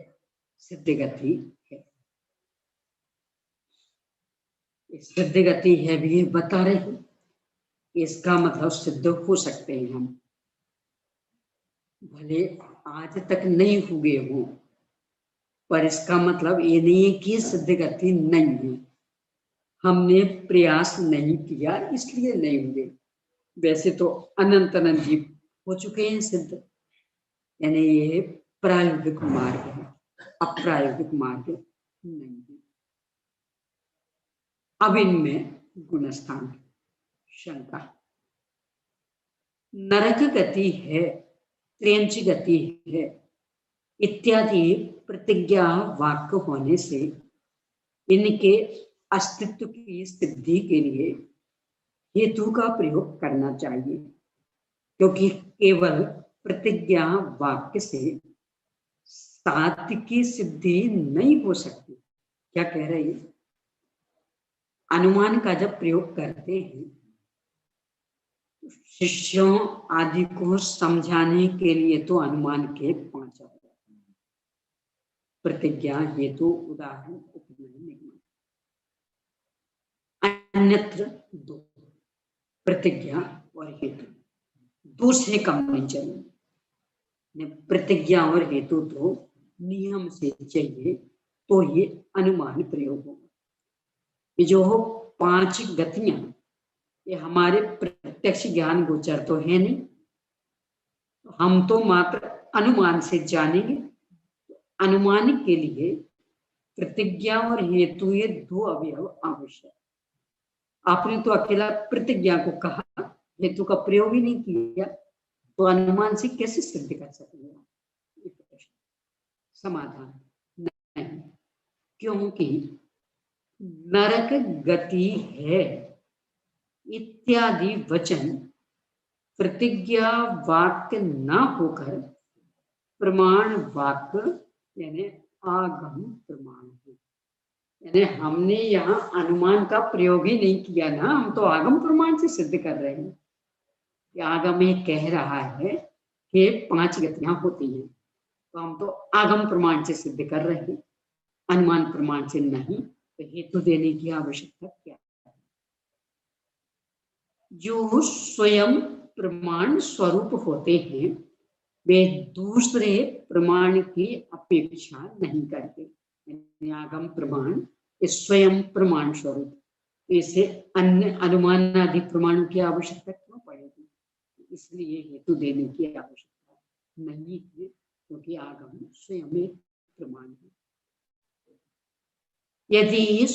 सिद्ध गति है। सिद्ध गति है भी बता रहे हैं, इसका मतलब सिद्ध हो सकते हैं हम, भले आज तक नहीं हुए हो, पर इसका मतलब ये नहीं है कि सिद्ध गति नहीं है। हमने प्रयास नहीं किया इसलिए नहीं हुए। वैसे तो अनंत अनंत जीव हो चुके हैं सिद्ध, यानी ये प्रायोगिक मार्ग है, अप्रायोगिक मार्ग नहीं है। अब इनमें गुणस्थान शंका। नरक गति है, त्रियंच गति है इत्यादि प्रतिज्ञा वाक्य होने से इनके अस्तित्व की सिद्धि के लिए हेतु का प्रयोग करना चाहिए, क्योंकि केवल प्रतिज्ञा वाक्य से साध्य की सिद्धि नहीं हो सकती। क्या कह रहे हैं? अनुमान का जब प्रयोग करते हैं शिष्यों आदि को समझाने के लिए तो अनुमान के 5 हैं: प्रतिज्ञा, हेतु, उदाहरण, उपमेय, निगमन। अन्यत्र 2, प्रतिज्ञा और हेतु। 2 से कम नहीं चाहिए। प्रतिज्ञा और हेतु तो नियम से चाहिए, तो ये अनुमान प्रयोग होगा। ये जो 5 गतियां, ये हमारे प्रत्यक्ष ज्ञान गोचर तो है नहीं, हम तो मात्र अनुमान से जानेंगे। अनुमान के लिए प्रतिज्ञा और हेतु, ये 2 अवयव आवश्यक। आपने तो अकेला प्रतिज्ञा को कहा, हेतु का प्रयोग ही नहीं किया, तो अनुमान से कैसे सिद्ध कर सकेंगे? समाधान नहीं, क्योंकि नरक गति है इत्यादि वचन प्रतिज्ञा वाक्य न होकर प्रमाण वाक्य यानी आगम प्रमाण है। यानी हमने यहाँ अनुमान का प्रयोग ही नहीं किया ना, हम तो आगम प्रमाण से सिद्ध कर रहे हैं। आगम ये कह रहा है कि 5 गतियां होती हैं, तो हम तो आगम प्रमाण से सिद्ध कर रहे हैं, अनुमान प्रमाण से नहीं। तो हेतु देने की आवश्यकता क्या है? जो स्वयं प्रमाण स्वरूप होते हैं वे दूसरे प्रमाण की अपेक्षा नहीं करते। आगम प्रमाण स्वयं प्रमाण स्वरूप, इसे अन्य अनुमान आदि प्रमाणों की आवश्यकता क्यों पड़ेगी? इसलिए हेतु देने की आवश्यकता नहीं है, क्योंकि आगम स्वयं एक प्रमाण है। यदि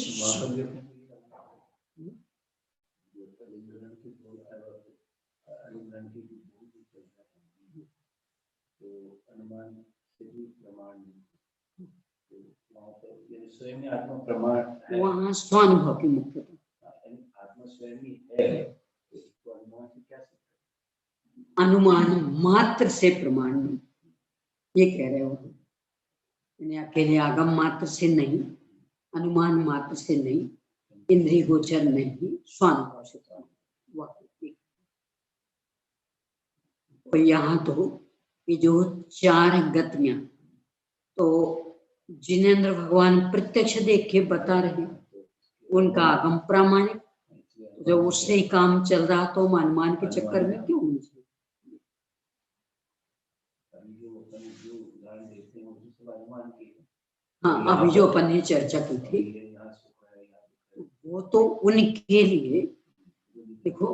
स्वयं आत्मा प्रमाण है, वहाँ स्वानुभव की मुख्यता, आत्मा स्वयं ही है, तो अनुमान से क्या सिद्ध? अनुमान मात्र से प्रमाण नहीं, ये कह रहे हो। अकेले आगम मात्र से नहीं, अनुमान मात्र से नहीं, इंद्रिय गोचर नहीं, स्वानुभव से। तो यहाँ तो ये जो 4 गतियां, तो जिनेंद्र भगवान प्रत्यक्ष देख के बता रहे, उनका आगम प्रामाणिक, जब उससे ही काम चल रहा तो हम अनुमान के चक्कर में क्यों उलझे? जो उदाहरण देते हैं वो सब अनुमान के हैं। हाँ, अभी जो अपन ने चर्चा की थी वो तो उनके लिए, देखो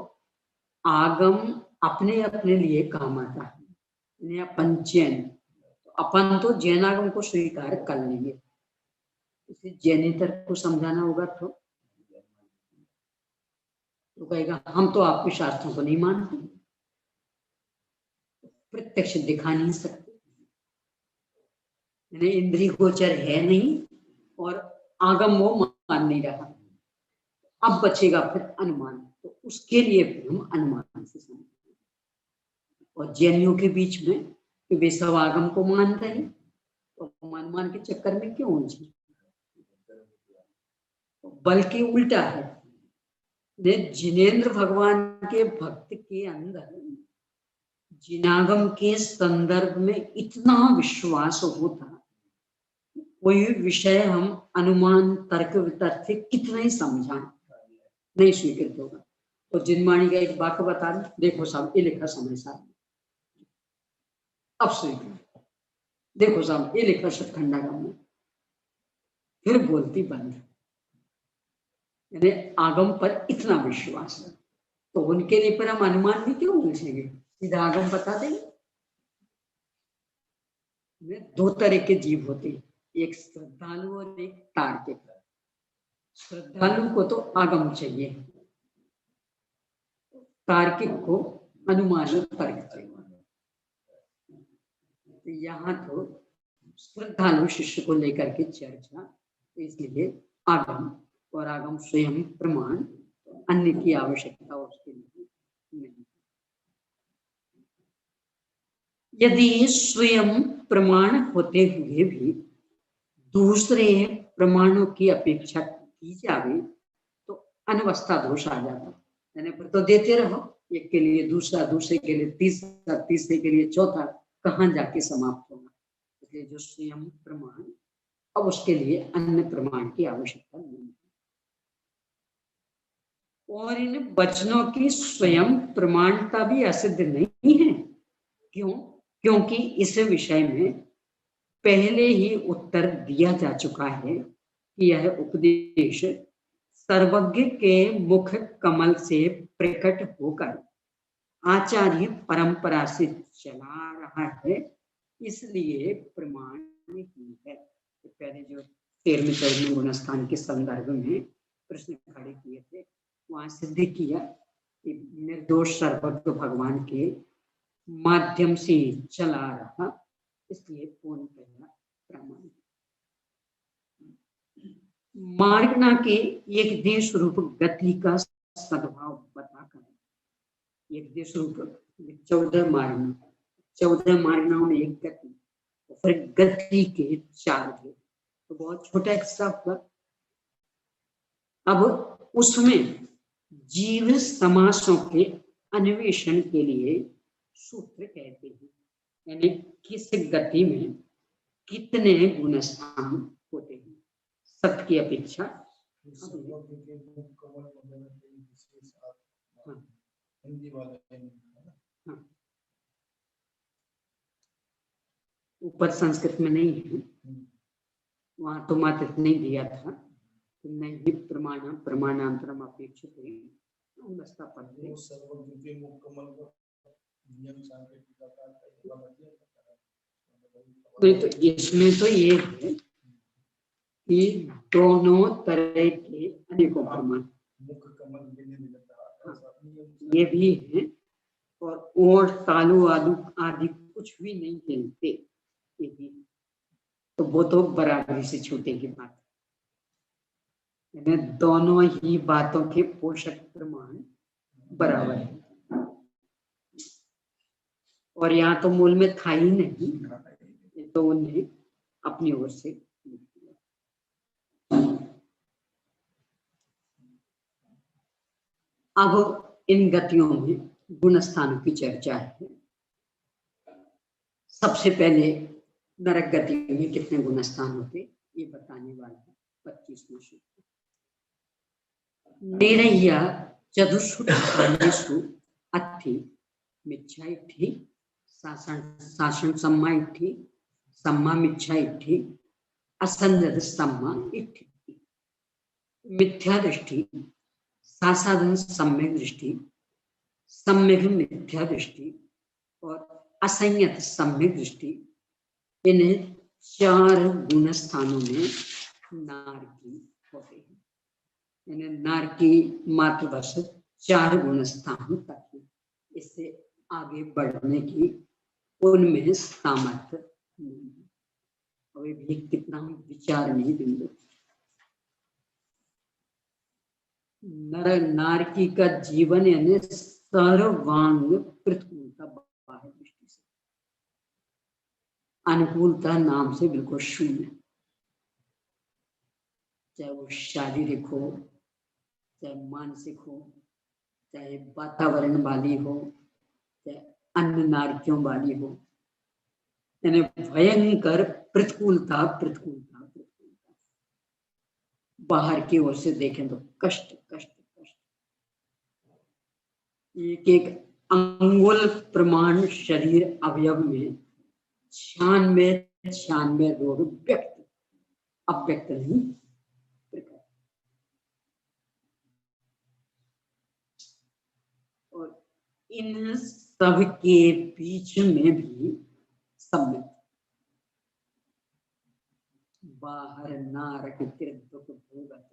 आगम अपने अपने लिए काम आता है, यानी अपन जैन, अपन तो जैन आगम को स्वीकार कर लेंगे, इसे जैनेतर को समझाना होगा तो कहेगा हम तो आपके शास्त्रों को नहीं मानते, प्रत्यक्ष दिखा नहीं सकते, यानी इंद्रिय गोचर है नहीं और आगम वो मान नहीं रहा, अब बचेगा फिर अनुमान, तो उसके लिए फिर हम अनुमान से समझेंगे। और जैनियों के बीच में कि वे सब आगम को मानते हैं तो अनुमान के चक्कर में क्यों उलझे? बल्कि उल्टा है, जिनेंद्र भगवान के भक्त के अंदर जिनागम के संदर्भ में इतना विश्वास होता, कोई विषय हम अनुमान तर्क वितर्क से कितना ही समझाएं नहीं स्वीकृत होगा। तो जिनवाणी का एक वाक्य बता दें, देखो साहब ये लिखा समय साहब, अब स्वीकृत, देखो साहब ये लिखा शतखंडागम में, फिर बोलती बंद, यानी आगम पर इतना विश्वास है, तो उनके लिए पर हम अनुमान में क्यों पूछेंगे, सीधा आगम बता देंगे। दो तरह के जीव होते हैं, एक श्रद्धालु और एक तार्किक। श्रद्धालु को तो आगम चाहिए, तार्किक को अनुमान तर्क चाहिए। यहाँ तो श्रद्धालु शिष्य को लेकर के चर्चा, तो इसलिए आगम और आगम स्वयं प्रमाण, अन्य की आवश्यकता उसके लिए नहीं। यदि स्वयं प्रमाण होते हुए भी दूसरे प्रमाणों की अपेक्षा की जाए तो अनवस्था दोष आ जाता, यानी फिर तो देते रहो, एक के लिए दूसरा, दूसरे के लिए तीसरा, तीसरे के लिए चौथा, कहाँ जाके समाप्त होगा। इसलिए जो स्वयं प्रमाण, अब उसके लिए अन्य प्रमाण की आवश्यकता नहीं है। और इन वचनों की स्वयं प्रमाणता भी असिद्ध नहीं है। क्यों? क्योंकि इस विषय में पहले ही उत्तर दिया जा चुका है कि यह उपदेश सर्वज्ञ के मुख कमल से प्रकट होकर आचार्य परंपरा से चला रहा है, इसलिए प्रमाण ही है। तो पहले जो 13वें 14वें गुणस्थान के संदर्भ में प्रश्न खड़े किए थे, वहां सिद्ध किया कि निर्दोष सर्वज्ञ भगवान के माध्यम से चला रहा, इसलिए पूर्ण प्रमाण। मार्गना के एक देश रूप गति का सद्भाव बताकर, एक देश रूप 14 मार्गना, 14 मार्गनाओं में एक गति, फिर गति के 4 थे, तो बहुत छोटा हिस्सा हुआ। अब उसमें जीव समासों के अन्वेषण के लिए सूत्र कहते हैं, यानी किस गति में कितने गुणस्थान होते हैं, सत्य की अपेक्षा। ऊपर संस्कृत में नहीं है, वहां तो मात्र नहीं दिया था, नहीं प्रमाण प्रमाणांतरम अपेक्षित तो इसमें तो ये है कि दोनों तरह के अनेकों प्रमाण, ये भी है, और ओट तालु आदि कुछ भी नहीं हिलते, तो वो तो बराबरी से छूटेगी बात, दोनों ही बातों के पोषक प्रमाण बराबर है, और यहाँ तो मूल में था ही नहीं, तो उन्हें अपनी ओर से लिख दिया। अब इन गतियों में गुण स्थानों की चर्चा है। सबसे पहले नरक गति में कितने गुण स्थान होते ये बताने वाला है 25वां सूत्र। निरह्या चतुषु कालेषु अत्थि मिच्छा इट्ठी साषण सम्मा इट्ठी सम्मा मिच्छा इट्ठी असंजत सम्मा इट्ठी। मिथ्या दृष्टि, सासाधन सम्यक दृष्टि, सम्यक मिथ्या दृष्टि और असंयत सम्यक दृष्टि, इन 4 गुण स्थानों में नारकी होते हैं। यानी नारकी मात्र बस 4 गुण स्थान तक है, इससे आगे बढ़ने की उनमें सामर्थ्य नहीं है। अभी भी कितना विचार नहीं बिंदु। नर नारकी का जीवन यानी सर्वांग प्रतिकूलता, बाह्य दृष्टि से अनुकूलता नाम से बिल्कुल शून्य। चाहे वो शारीरिक हो, चाहे मानसिक हो, चाहे वातावरण वाली हो, चाहे अन्य नारकियों वाली हो, यानी भयंकर प्रतिकूलता प्रतिकूलता प्रतिकूलता। बाहर की ओर से देखें तो कष्ट कष्ट कष्ट। एक एक अंगुल प्रमाण शरीर अवयव में 96 रोग व्यक्त, अव्यक्त नहीं प्रकट। और इन सब के बीच में भी सम्यक, बाहर नारक दुख भोगत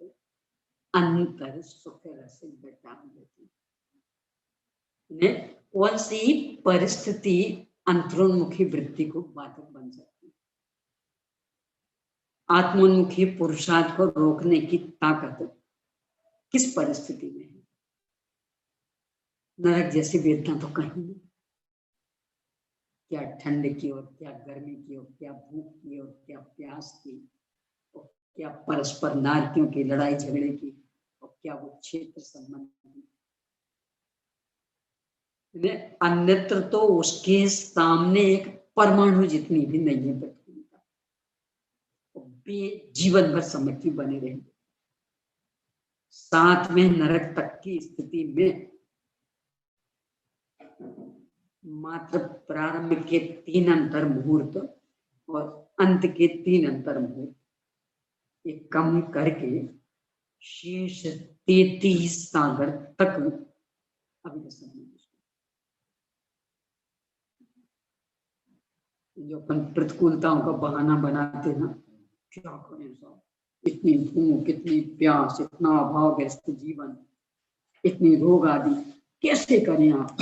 अंतर सुख रस बेटा देती। कौन सी परिस्थिति अंतरोन्मुखी वृत्ति को बाधक बन सकती है? आत्मोन्मुखी पुरुषार्थ को रोकने की ताकत किस परिस्थिति में है? नरक जैसी वेदना तो कहीं नहीं। क्या ठंड की और क्या गर्मी की और क्या भूख की और क्या प्यास की और क्या परस्पर नारकियों की लड़ाई झगड़े की और क्या वो क्षेत्र संबंध की। अन्यत्र तो उसके सामने एक परमाणु जितनी भी नहीं है प्रतिकूलता, जीवन भर सम्मति बने रहेंगे। साथ में नरक तक की स्थिति में मात्र प्रारंभ के 3 अंतर मुहूर्त और अंत के 3 अंतर मुहूर्त ये कम करके शेष 33 सागर तक अभी जो अपन प्रतिकूलताओं का बहाना बनाते ना, क्या करें साहब, इतनी भूख, इतनी प्यास, इतना अभावग्रस्त जीवन, इतनी रोग आदि, कैसे करें आप?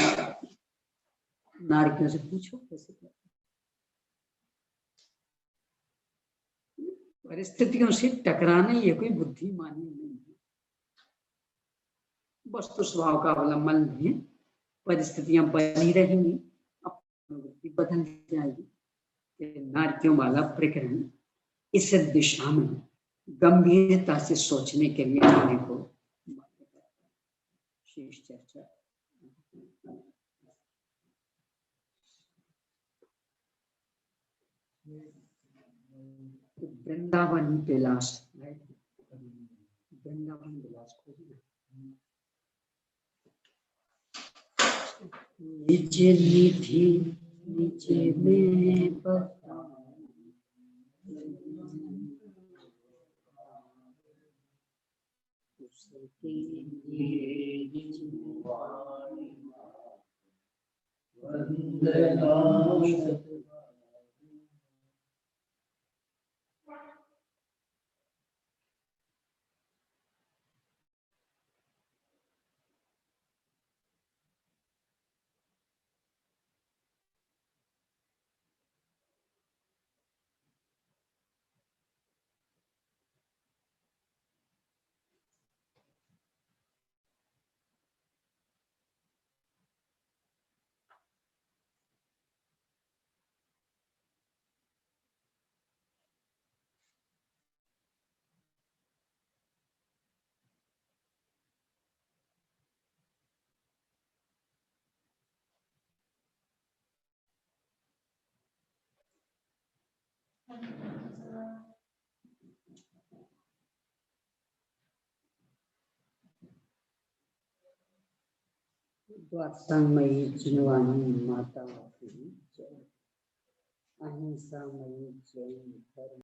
नारकियों से पूछो कैसे करें। परिस्थितियों से टकराना ये कोई बुद्धिमानी नहीं है, वस्तु स्वभाव का अवलंबन नहीं है। परिस्थितियां बनी रहेंगी, अपनी बदल जाएगी। नारकियों वाला प्रकरण इस दिशा में गंभीरता से सोचने के लिए हमारे को शेष चर्चा। वृंदावन विलास, वृंदावन विलास को निज निधि निज में बता, उसके वंदना द्वारकामयी जिनवानी माता की जय। अहिंसामयी जैन धर्म